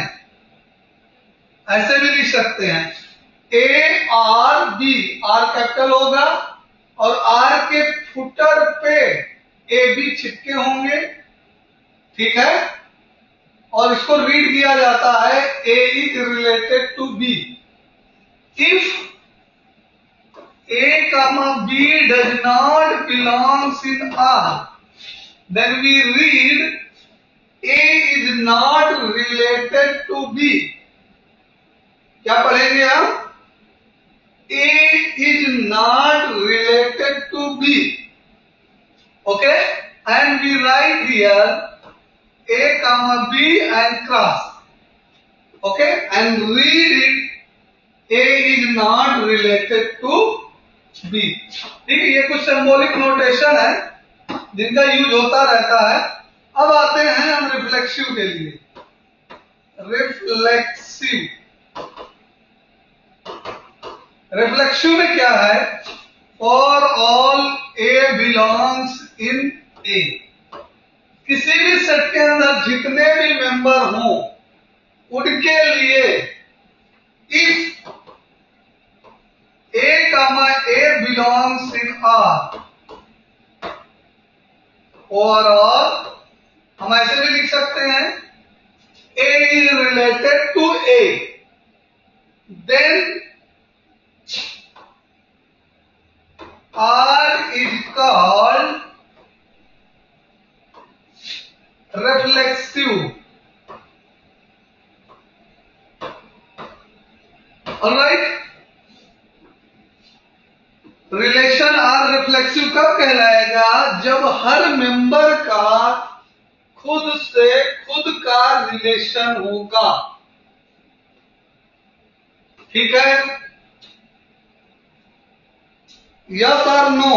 ऐसे भी लिख सकते हैं, A R B, R capital होगा और आर के फुटर पे ए बी चिपके होंगे, ठीक है। और इसको रीड किया जाता है A is related to B. If A comma B does not belongs in R, then we read A is not related to B. क्या पढ़ेंगे हम? A is not related to B. Okay? And we write here A comma B and cross. Okay? And read it A is not related to B. ठीक है, ये कुछ सिंबॉलिक नोटेशन है जिनका यूज होता रहता है। अब आते हैं हम रिफ्लेक्सिव के लिए। रिफ्लेक्सिव में क्या है? For all A belongs in A, किसी भी सेट के अंदर जितने भी मेंबर हों उनके लिए if A comma A belongs in R, और हम ऐसे भी लिख सकते हैं A is related to A, then R is called reflexive. Alright? Relation R reflexive कब कहलाएगा? जब हर मेंबर का खुद से खुद का रिलेशन होगा, ठीक है। यस और नो?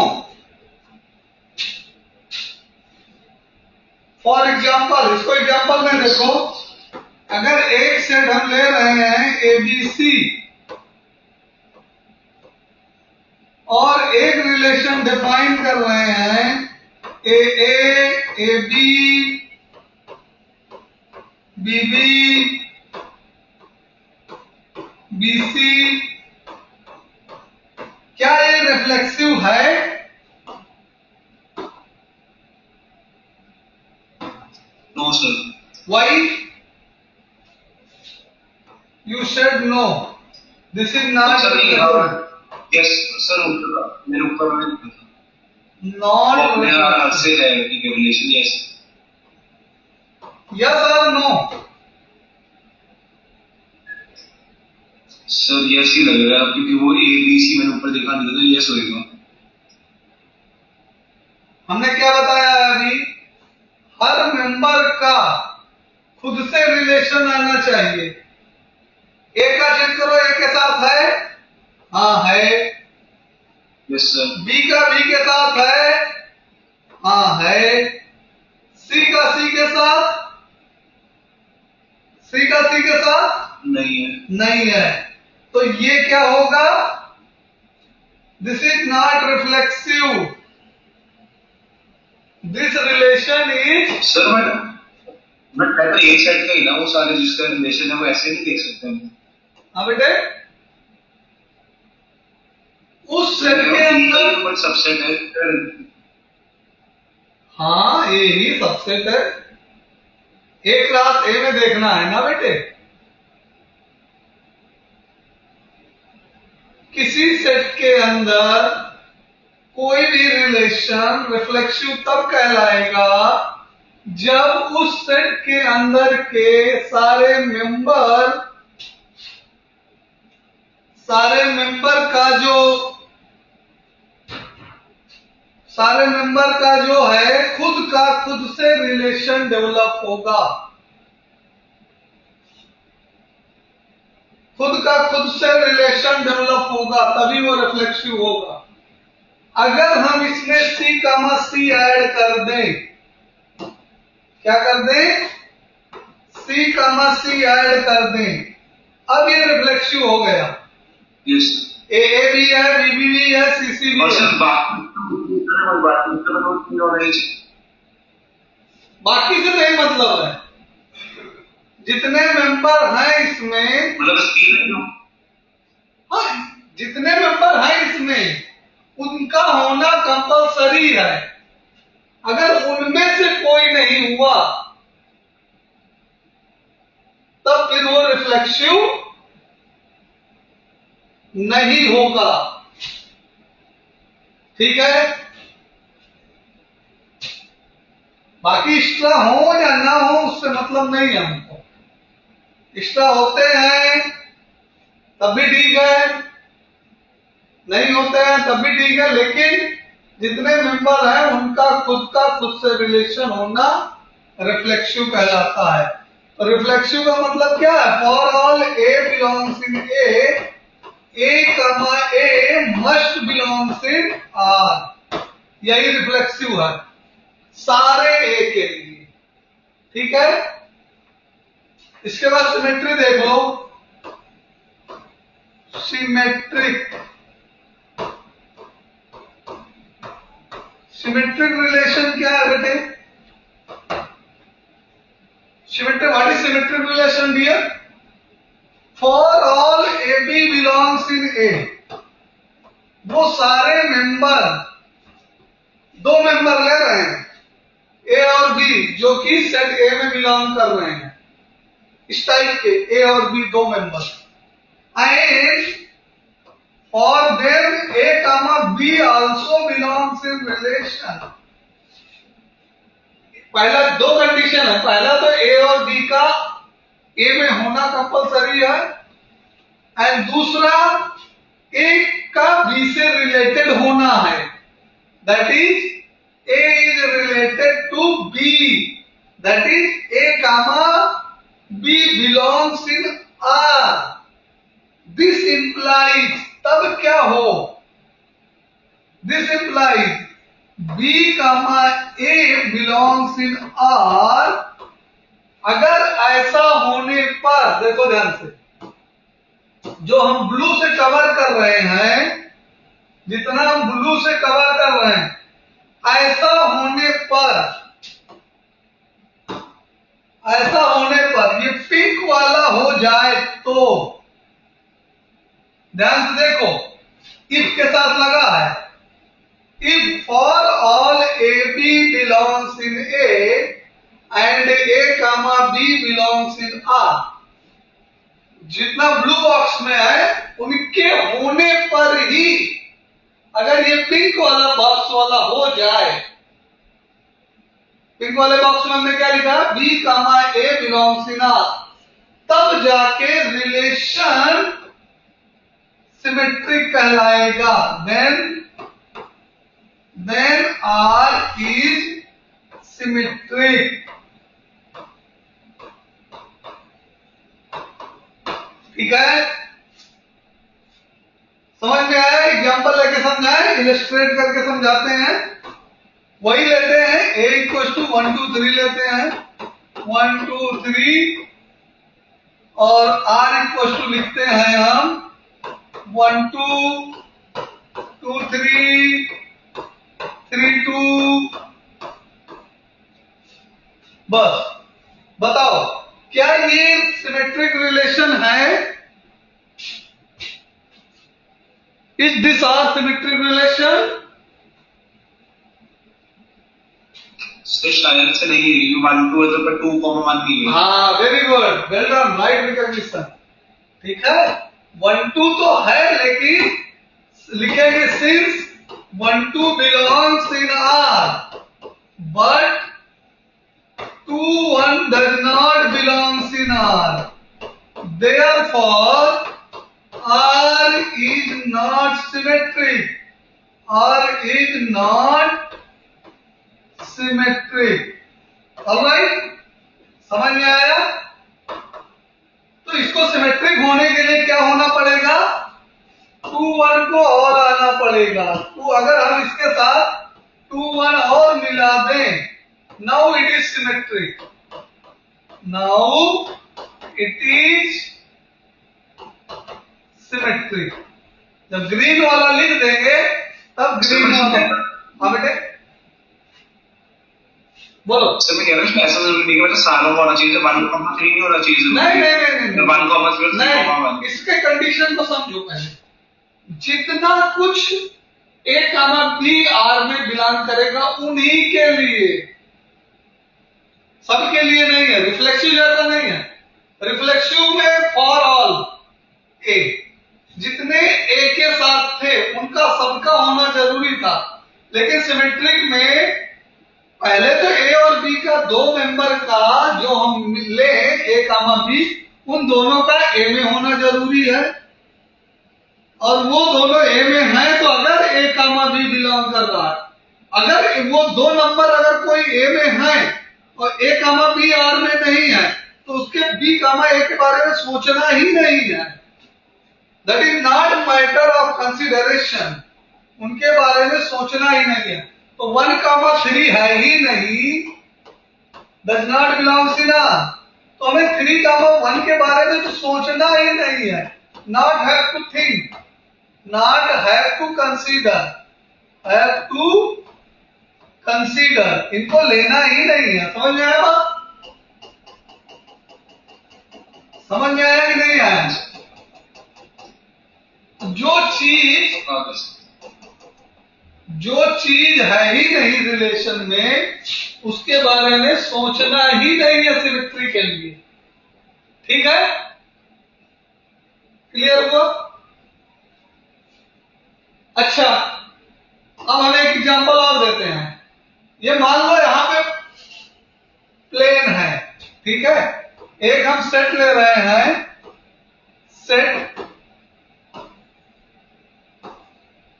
फॉर एग्जाम्पल, इसको एग्जाम्पल में देखो, अगर एक सेट हम ले रहे हैं ABC और एक रिलेशन डिफाइन कर रहे हैं AA, AB, BB, BC, क्या ये रिफ्लेक्सिव है? No sir. Why? You said no. This is not reflexive. Yes sir, मेरे ऊपर नॉट मेरा से है कि रिलेशन। यस यस और नो? सर यस ही लग रहा है, क्योंकि वो ए बी सी मैंने ऊपर देखा नहीं था, तो यस होएगा। हमने क्या बताया अभी? हर मेंबर का खुद से रिलेशन आना चाहिए। ए का चेक करो, ए के साथ है? हाँ है। Yes sir. बी का बी के साथ है? हाँ है। सी का सी के साथ? सी का सी के साथ नहीं है। नहीं है। तो ये क्या होगा? This is not reflexive, this relation is. Sir मैं पेपर एक सेट का ही ना, वो सारे जिसका रिलेशन है वो ऐसे नहीं देख सकते हम। हाँ बेटे, उस सेट के अंदर सबसेट है। हाँ ये ही सबसेट है। ए क्लास ए में देखना है ना बेटे। किसी सेट के अंदर कोई भी रिलेशन रिफ्लेक्सिव तब कहलाएगा जब उस सेट के अंदर के सारे मेंबर का जो है खुद से रिलेशन डेवलप होगा। खुद से रिलेशन डेवलप होगा तभी वो रिफ्लेक्सिव होगा। अगर हम इसमें सी कामा सी ऐड कर दें, क्या कर दें? सी कामा सी ऐड कर दें, अब ये रिफ्लेक्सिव हो गया। यस। ए भी है, बी भी है, सी सी भी है। बाकी से नहीं मतलब है, जितने मेंबर हैं इसमें, मतलब हाँ जितने मेंबर हैं इसमें उनका होना कंपलसरी है। अगर उनमें से कोई नहीं हुआ तब फिर वो रिफ्लेक्सिव नहीं होगा। ठीक है? बाकी एक्स्ट्रा हो या ना हो उससे मतलब नहीं है हमको। एक्स्ट्रा होते हैं तब भी ठीक है, नहीं होते हैं तब भी ठीक है, लेकिन जितने मेंबर हैं उनका खुद से रिलेशन होना रिफ्लेक्सिव कहलाता है। तो रिफ्लेक्सिव का मतलब क्या है? For all A belongs in A must belongs in are, यही रिफ्लेक्सिव है सारे ए के लिए। ठीक है? इसके बाद सिमेट्री देख लो। सिमेट्रिक रिलेशन क्या है बेटे? What is symmetric relation dear? For all A B belongs in A, वो सारे मेंबर, दो मेंबर ले रहे हैं ए और बी जो कि सेट ए में बिलोंग कर रहे हैं, इस टाइप के ए और बी दो member, and for them A comma B also belongs in relation. पहला दो कंडीशन है, पहला तो ए और बी का ए में होना कंपलसरी है, एंड दूसरा ए का बी से रिलेटेड होना है, that is A is related to B, that is A comma B belongs in R. This implies, तब क्या हो? This implies B comma A belongs in R. अगर ऐसा होने पर, देखो ध्यान से, जो हम ब्लू से कवर कर रहे हैं, जितना हम ब्लू से कवर कर रहे हैं, ऐसा होने पर ये पिंक वाला हो जाए तो, ध्यान से देखो, इफ के साथ लगा है, if for all A B belongs in A and A comma B belongs in R, जितना ब्लू बॉक्स में है उनके होने पर ही अगर ये पिंक वाला बॉक्स वाला हो जाए, पिंक वाले बॉक्स में हमने क्या लिखा, B comma A belongs in R, तब जाके रिलेशन सिमेट्रिक कहलाएगा। then R is symmetric। ठीक है, समझ में आया? एग्जाम्पल लेके समझाएं, इलस्ट्रेट करके समझाते हैं। वही लेते हैं, a इक्वल टू 1 2 3 लेते हैं, 1 2 3, और R इक्वल टू लिखते हैं हम 1 2 2 3 3 2। बस बताओ, क्या ये सिमेट्रिक रिलेशन है? Is this R symmetric relation? शायद से नहीं, 1 2 है तो 2 1 नहीं है। हाँ, very good, well done, right recognition. ठीक है, 1 2 तो है, लेकिन लिखेंगे since 1 2 belongs in are, but 2 1 does not belongs in R, therefore R is not symmetric, R is not symmetric। Alright, समझ में आया? तो इसको सिमेट्रिक होने के लिए क्या होना पड़ेगा, 2 1 को और आना पड़ेगा। तो अगर हम इसके साथ 2 1 और मिला दें, now it is symmetric, now it is symmetric। जब ग्रीन वाला लिख देंगे तब ग्रीन वाला, हाँ बेटे बोलो। सर मैं कह रहा हूँ ऐसा जरूरी नहीं कि सालों का होना चाहिए, 1,3 नहीं होना चाहिए। नहीं 1,3 नहीं, इसके कंडीशन को समझो पहले। जितना कुछ ए कामा बी आर में बिलोंग करेगा उन्हीं के लिए, सबके लिए नहीं है। रिफ्लेक्सिव जैसा नहीं है, रिफ्लेक्सिव में फॉर ऑल ए, जितने ए के साथ थे उनका सबका होना जरूरी था। लेकिन सिमेट्रिक में पहले तो ए और बी का दो मेंबर का जो हम ले ए कामा बी, उन दोनों का ए में होना जरूरी है, और वो दोनों ए में हैं तो अगर ए कामा बी बिलोंग कर रहा है, अगर वो दो नंबर अगर कोई ए में है और ए कामा बी आर में नहीं है, तो उसके बी कामा ए के बारे में सोचना ही नहीं है। That is not matter of consideration, उनके बारे में सोचना ही नहीं है। तो 1 कामा 3 है ही नहीं, does not belongs in are, तो हमें 3 कामा 1 के बारे में तो सोचना ही नहीं है। Not have to think, not have to consider, have to consider, इनको लेना ही नहीं है। समझ में आया बात? समझ में आया कि नहीं आया? जो चीज है ही नहीं रिलेशन में, उसके बारे में सोचना ही नहीं है सिमेट्री के लिए। ठीक है, क्लियर हुआ? अच्छा, अब हम एक एग्जांपल और देते हैं। ये मान लो यहां पे प्लेन है, ठीक है, एक हम सेट ले रहे हैं, सेट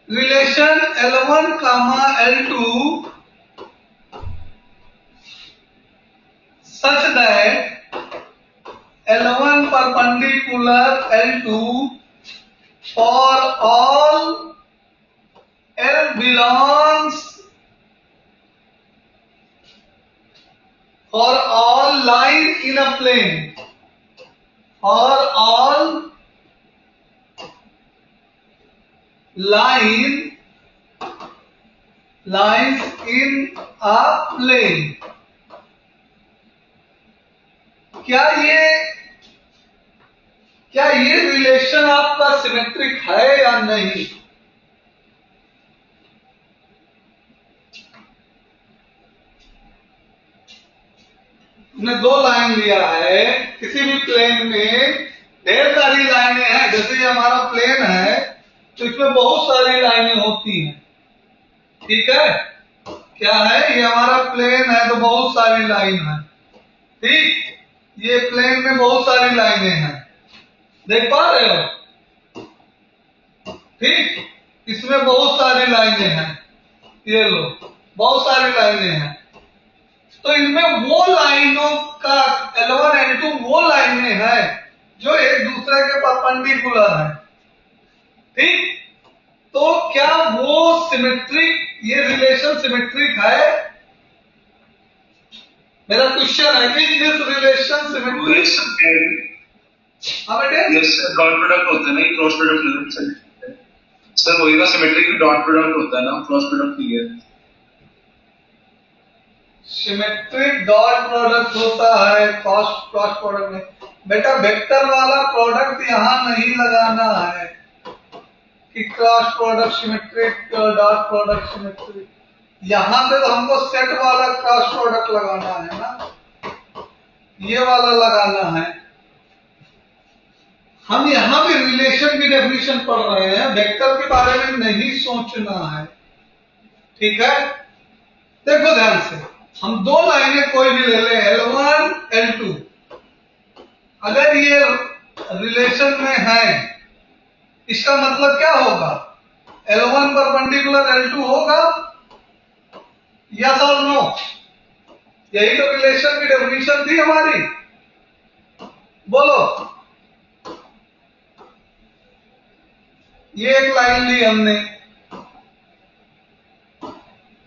रिलेशन L1 कामा L2 such that L1 perpendicular L2 for all L belongs, for all line in a plane, for all lines in a plane। क्या ये रिलेशन आपका सिमेट्रिक है या नहीं? हमने 2 लाइन लिया है, किसी भी प्लेन में ढेर सारी लाइनें हैं। जैसे ये हमारा प्लेन है तो इसमें बहुत सारी लाइनें होती हैं, ठीक है, क्या है, ये हमारा प्लेन है तो बहुत सारी लाइन है, ठीक, ये प्लेन में बहुत सारी लाइनें हैं, देख पा रहे हो, ठीक, इसमें बहुत सारी लाइनें हैं, ये लो बहुत सारी लाइनें हैं। तो इनमें वो लाइनों का L1 L2 वो लाइनें हैं जो एक दूसरे के परपेंडिकुलर है, ठीक। तो क्या वो सिमेट्रिक, ये रिलेशन सिमेट्रिक है? मेरा क्वेश्चन है कि दिस रिलेशन सिमेट्रिक। हाँ बेटे, यस सर, डॉट प्रोडक्ट होता है ना, ये क्रॉस प्रोडक्ट नहीं सर, वही ना सिमेट्रिक डॉट प्रोडक्ट होता है ना, क्रॉस प्रोडक्ट नहीं है। सिमेट्रिक डॉट प्रोडक्ट होता है, क्रॉस प्रोडक्ट में। बेटा वेक्टर वाला प्रोडक्ट यहां नहीं लगाना है कि cross product symmetric, dot product symmetric. यहां पे तो हमको सेट वाला क्रॉस प्रोडक्ट लगाना है ना, ये वाला लगाना है। हम यहां भी रिलेशन की डेफिनेशन पढ़ रहे हैं, वेक्टर के बारे में नहीं सोचना है, ठीक है। देखो ध्यान से, हम दो लाइनें कोई भी ले ले, L1 L2, अगर ये रिलेशन में है, इसका मतलब क्या होगा? L1 परपेंडिकुलर L2 होगा, यस और नो? यही तो रिलेशन की डेफिनेशन थी हमारी, बोलो। ये एक लाइन ली हमने,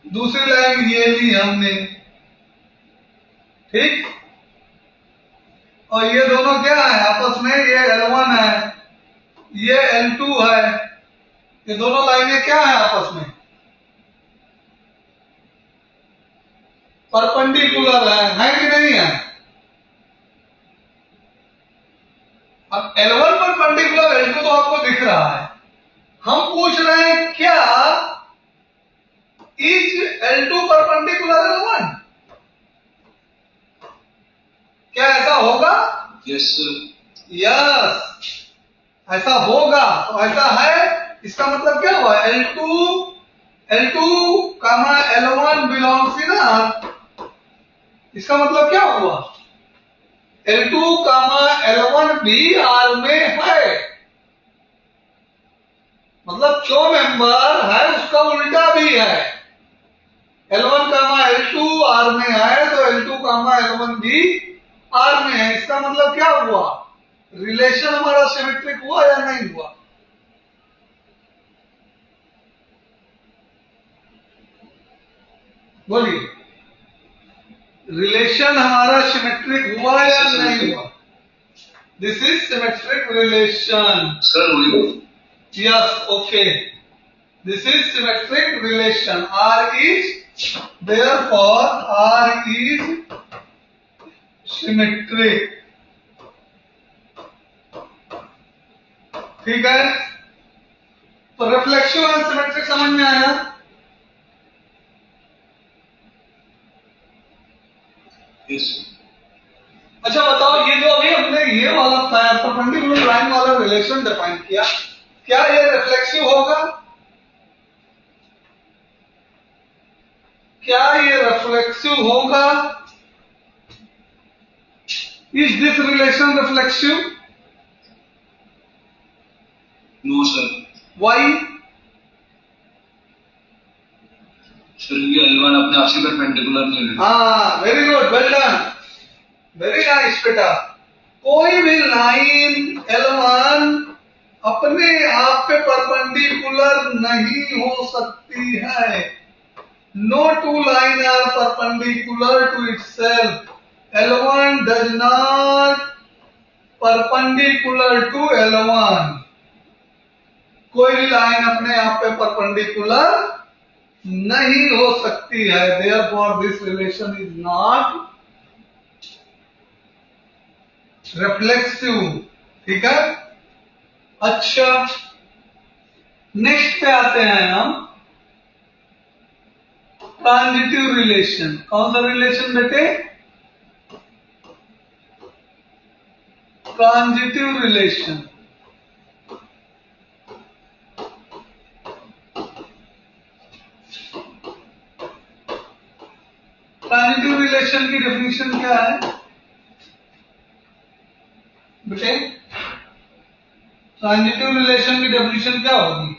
दूसरी लाइन ये ली हमने, ठीक, और ये दोनों क्या है आपस में? ये L1 है, ये L2 है, ये दोनों लाइनें क्या है आपस में? परपेंडिकुलर है कि नहीं है? अब L1 परपेंडिकुलर L2 तो आपको दिख रहा है, हम पूछ रहे हैं क्या इज L2 परपेंडिकुलर L1? क्या ऐसा होगा? यस सर, यस, ऐसा होगा। तो ऐसा है, इसका मतलब क्या हुआ? L2 कामा L1 बिलोंग्स इन R, इसका मतलब क्या हुआ? L2 कामा L1 भी R में है, मतलब जो मेंबर है उसका उल्टा भी है। L1 कामा L2 R में है तो L2 कामा L1 भी R में है। इसका मतलब क्या हुआ? रिलेशन हमारा सिमेट्रिक हुआ या नहीं हुआ? बोलिए, रिलेशन हमारा सिमेट्रिक हुआ या नहीं हुआ? This is symmetric relation sir. Yes, okay, this is symmetric relation. R is, therefore R is symmetric, ठीक है। तो रिफ्लेक्सिव एंड सिमेट्रिक समझ में आया? यस। अच्छा बताओ, ये जो अभी हमने ये वाला परपेंडिकुलर लाइन वाला रिलेशन डिफाइन किया, क्या ये रिफ्लेक्सिव होगा? क्या ये रिफ्लेक्सिव होगा? Is this relation reflexive? No sir. Why? Sir ये L1 अपने आप से परपेंडिकुलर नहीं है। हाँ, very good, well done, very nice बेटा। कोई भी लाइन L1 अपने आप पे परपेंडिकुलर नहीं हो सकती है। No two lines are perpendicular to itself. L1 does not perpendicular to L1. कोई भी लाइन अपने आप पे परपेंडिकुलर नहीं हो सकती है। Therefore, this relation is not reflexive. ठीक है? अच्छा, नेक्स्ट पे आते हैं हम, ट्रांजिटिव रिलेशन। कौन सा रिलेशन बेटे? Transitive relation. ट्रांजिटिव रिलेशन की डेफिनेशन क्या है बेटे? ट्रांजिटिव रिलेशन की डेफिनेशन क्या होगी?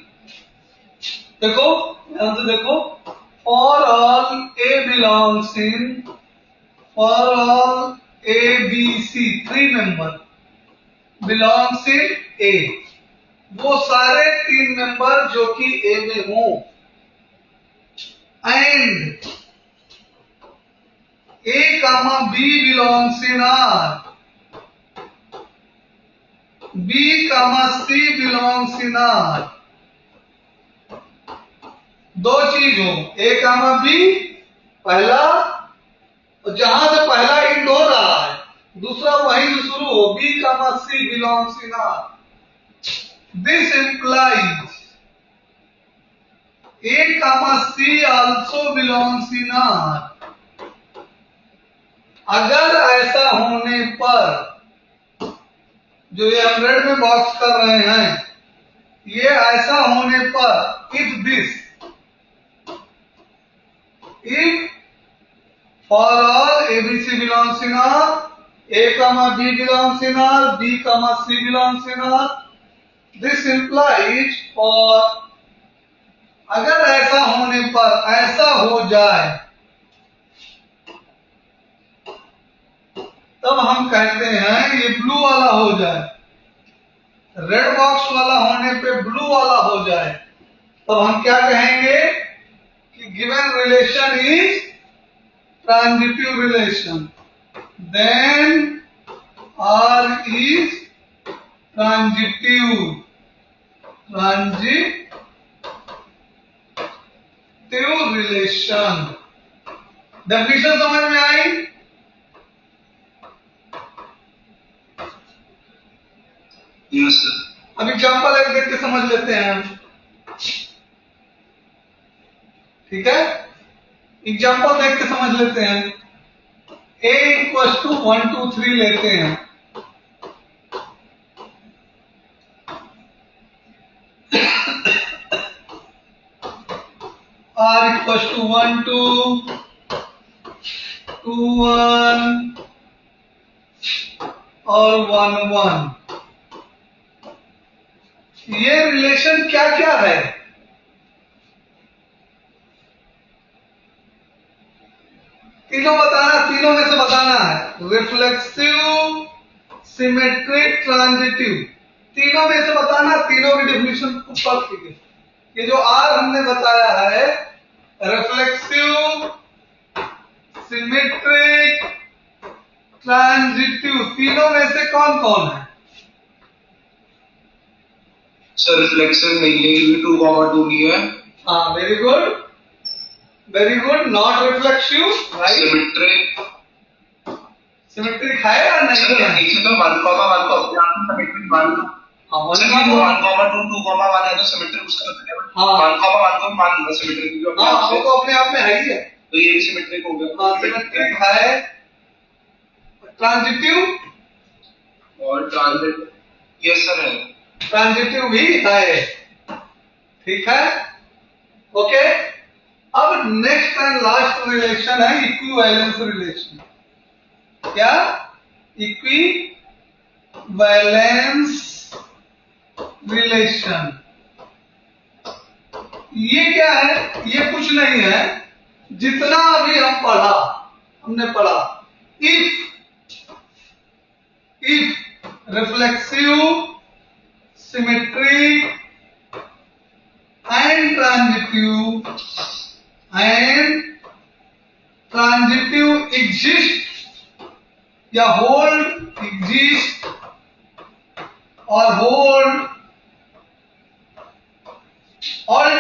देखो ध्यान से देखो, for all A belongs in, for all A B C 3 member belongs in A, वो सारे 3 मेंबर जो कि ए में हो, and A comma B belongs in R, B comma C belongs in R, दो चीज हो, A comma B पहला, जहां से पहला इंड हो रहा है दूसरा वहीं से शुरू हो, B comma C belongs in R. This implies A comma C also belongs in R. अगर ऐसा होने पर, जो ये हम रेड में बॉक्स कर रहे हैं, ये ऐसा होने पर, if this, if for all ABC belongs in R, A comma B belongs in R, B comma C belongs in R, this implies for, अगर ऐसा होने पर, ऐसा हो जाए, तब हम कहते हैं ये ब्लू वाला हो जाए, रेड बॉक्स वाला होने पे ब्लू वाला हो जाए, तब हम क्या कहेंगे कि given relation is transitive relation, then R is transitive relation. Definition समझ में आई? Yes, अब एग्जाम्पल एक देख के समझ लेते हैं हम, ठीक है? एग्जाम्पल देख के समझ लेते हैं। A इक्वल्स टू 1 2 3 लेते हैं, R इक्वल्स टू 1 2 2 1 और 1 1। ये रिलेशन क्या क्या है? तीनों बताना, तीनों में से बताना है। रिफ्लेक्सिव, सिमेट्रिक, ट्रांजिटिव, तीनों में से बताना, तीनों की डेफिनेशन ऊपर की। ये जो आर हमने बताया है, रिफ्लेक्सिव, सिमेट्रिक, ट्रांजिटिव, तीनों में से कौन कौन है? सर रिफ्लेक्शन नहीं है क्योंकि 2, 2 नहीं है। हाँ, very good, very good, not reflexive, right. Symmetric, symmetric है या नहीं है? नीचे तो 1, 1 को अपने आप में सिमेट्रिक मान लो। हाँ, 1, 1, 2, 2, 1 है तो सिमेट्रिक उसका मतलब है। हाँ, 1, 1 को मान लो सिमेट्रिक, क्योंकि हाँ, वो तो अपने आप में है ही है, तो ये सिमेट्रिक हो गया। हाँ, सिमेट्रिक है। ट्रांजिटिव और ट्रांजिट, यस सर है, ट्रांजिटिव भी है, ठीक है, ओके। अब नेक्स्ट एंड लास्ट रिलेशन है इक्विवेलेंस रिलेशन। क्या? Equivalence relation. ये क्या है? ये कुछ नहीं है, जितना अभी हमने पढ़ा, if reflexive, symmetric and transitive exist या hold exist or hold all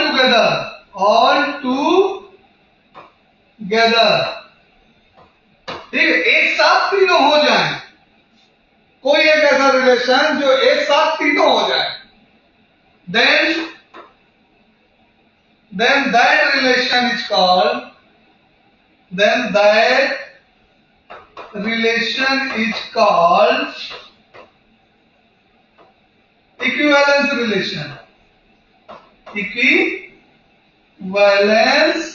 together, ठीक है, एक साथ तीनों हो जाए, कोई एक ऐसा रिलेशन जो एक साथ तीनों हो जाए, then that relation is called equivalence relation. Equivalence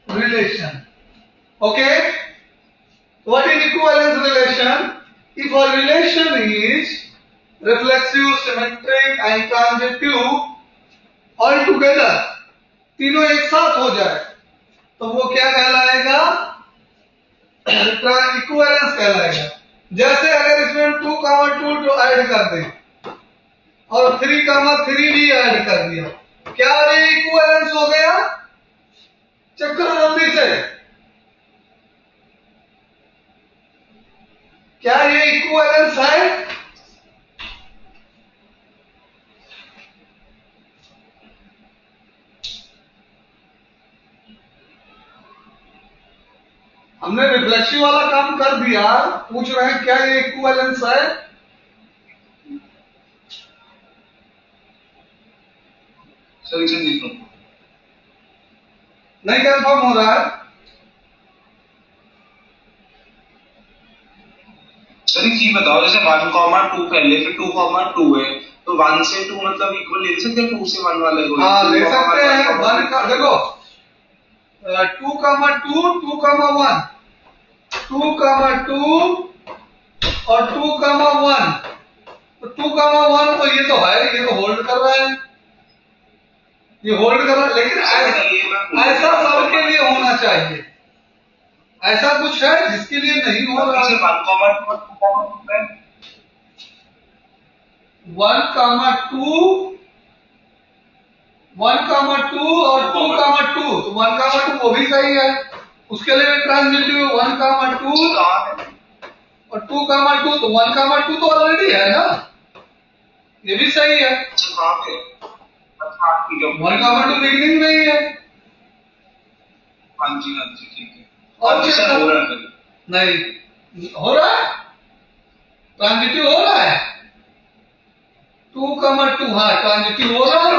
relation. Okay, what is equivalence relation? If a relation is reflexive, symmetric and transitive all together, तीनों एक साथ हो जाए तो वो क्या कहलाएगा? इक्विवेलेंस कहलाएगा। जैसे अगर इसमें हम 2, 2 ऐड कर दें और 3, 3 भी ऐड कर दिया, क्या ये इक्विवेलेंस हो गया? चेक करो जल्दी से, क्या ये इक्विवेलेंस है? हमने रिफ्लेक्सिव वाला काम कर दिया, पूछ रहे हैं क्या ये इक्विवेलेंस है? सर इसे लिख लो। नहीं कंफर्म हो रहा है? सर एक चीज बताओ, जैसे 1, 2 पहले फिर 2, 2 है, तो 1 से 2 मतलब इक्वल ले सकते हैं? 2 से 1 वाले को? हाँ ले सकते हैं। 1 का देखो 2, 2, 2, 1, 2, 2 और 2, 1, तो 2, 1 तो ये तो है, ये तो होल्ड कर रहा है, ये होल्ड कर रहा है, लेकिन ऐसा सबके लिए होना चाहिए। ऐसा कुछ है जिसके लिए नहीं हो रहा है? 1, 2 1, 2 और 2, 2 तो 1, 2 वो भी सही है, उसके लिए ट्रांजिटिव 1, 2 और 2, 2 तो 1, 2 तो ऑलरेडी है ना, ये भी सही है। 1, 2 बिगिनिंग में ही है। हाँ जी ठीक है। और अच्छा हो रहा है? नहीं हो रहा है, ट्रांजिटिव हो रहा है। 2, 2 हाँ ट्रांजिटिव हो रहा है,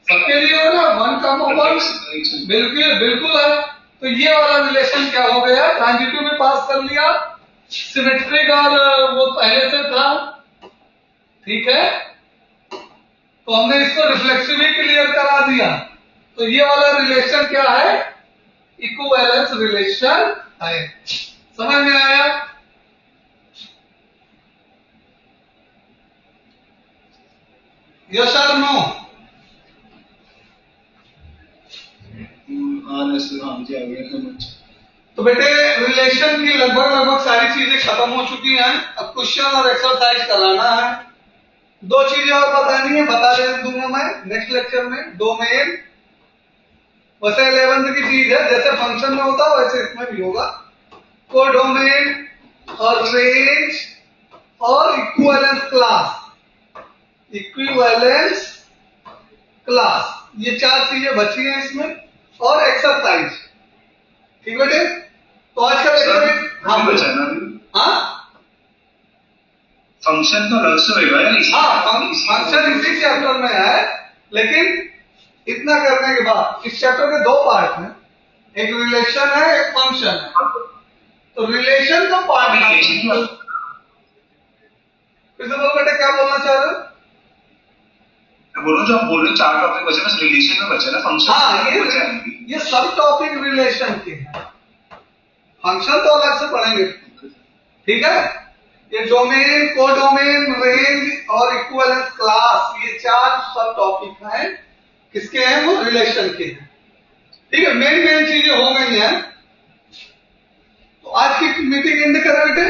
सबके लिए हो रहा है। 1, 1 बिल्कुल है। तो ये वाला रिलेशन क्या हो गया? ट्रांजिटिव में पास कर लिया, सिमेट्रिक और वो पहले से था, ठीक है। तो हमने इसको रिफ्लेक्सिव ही क्लियर करा दिया। तो ये वाला रिलेशन क्या है? इक्विवेलेंस रिलेशन है। समझ में आया? यस और नो? हाँ जी आ गया। तो बेटे रिलेशन की लगभग सारी चीजें खत्म हो चुकी हैं। अब क्वेश्चन और एक्सरसाइज कराना है। 2 चीजें और बतानी है, बता दे दूंगा मैं नेक्स्ट लेक्चर में। डोमेन वैसे 11th की चीज है, जैसे फंक्शन में होता है वैसे इसमें भी होगा। कोडोमेन और रेंज और इक्विवेलेंस क्लास, ये 4 चीजें बची हैं इसमें, और एक्सरसाइज। ठीक बेटे? तो आज का लेक्चर हाँ बचा ना? हाँ फंक्शन तो अलग से होगा यार। हाँ फंक्शन इसी चैप्टर में है, लेकिन इतना करने के बाद इस चैप्टर के 2 पार्ट हैं, एक रिलेशन है एक फंक्शन है। तो रिलेशन का पार्ट फिर से बोलो बेटे, क्या बोलना चाह रहे हो? बोलो जो आप बोल रहे हो 4 टॉपिक बचे, बस रिलेशन में बचे ना, फंक्शन। हाँ ये सब टॉपिक रिलेशन के हैं, फंक्शन तो अलग से पढ़ेंगे, ठीक है। ये डोमेन, कोडोमेन, रेंज और इक्विवेलेंस क्लास, ये 4 सब टॉपिक हैं, किसके हैं? वो रिलेशन के हैं, ठीक है। मेन चीजें हो गई हैं। तो आज की मीटिंग एंड करें बेटे।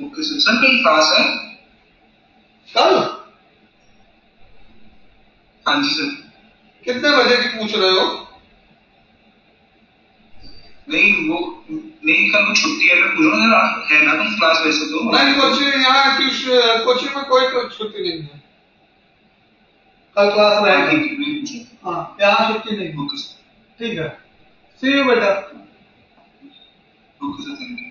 ओके सर, कल क्लास है? कल? हाँ जी सर। कितने बजे की पूछ रहे हो? नहीं कल को छुट्टी है, मैं पूछ रहा हूँ है ना तुम क्लास? वैसे तो नहीं, कोचिंग यहाँ कोचिंग में कोई छुट्टी नहीं है, कल क्लास रहेगी। हाँ यहाँ छुट्टी नहीं। ओके सर, ठीक है। सी यू बेटा। Okay sir, thank you.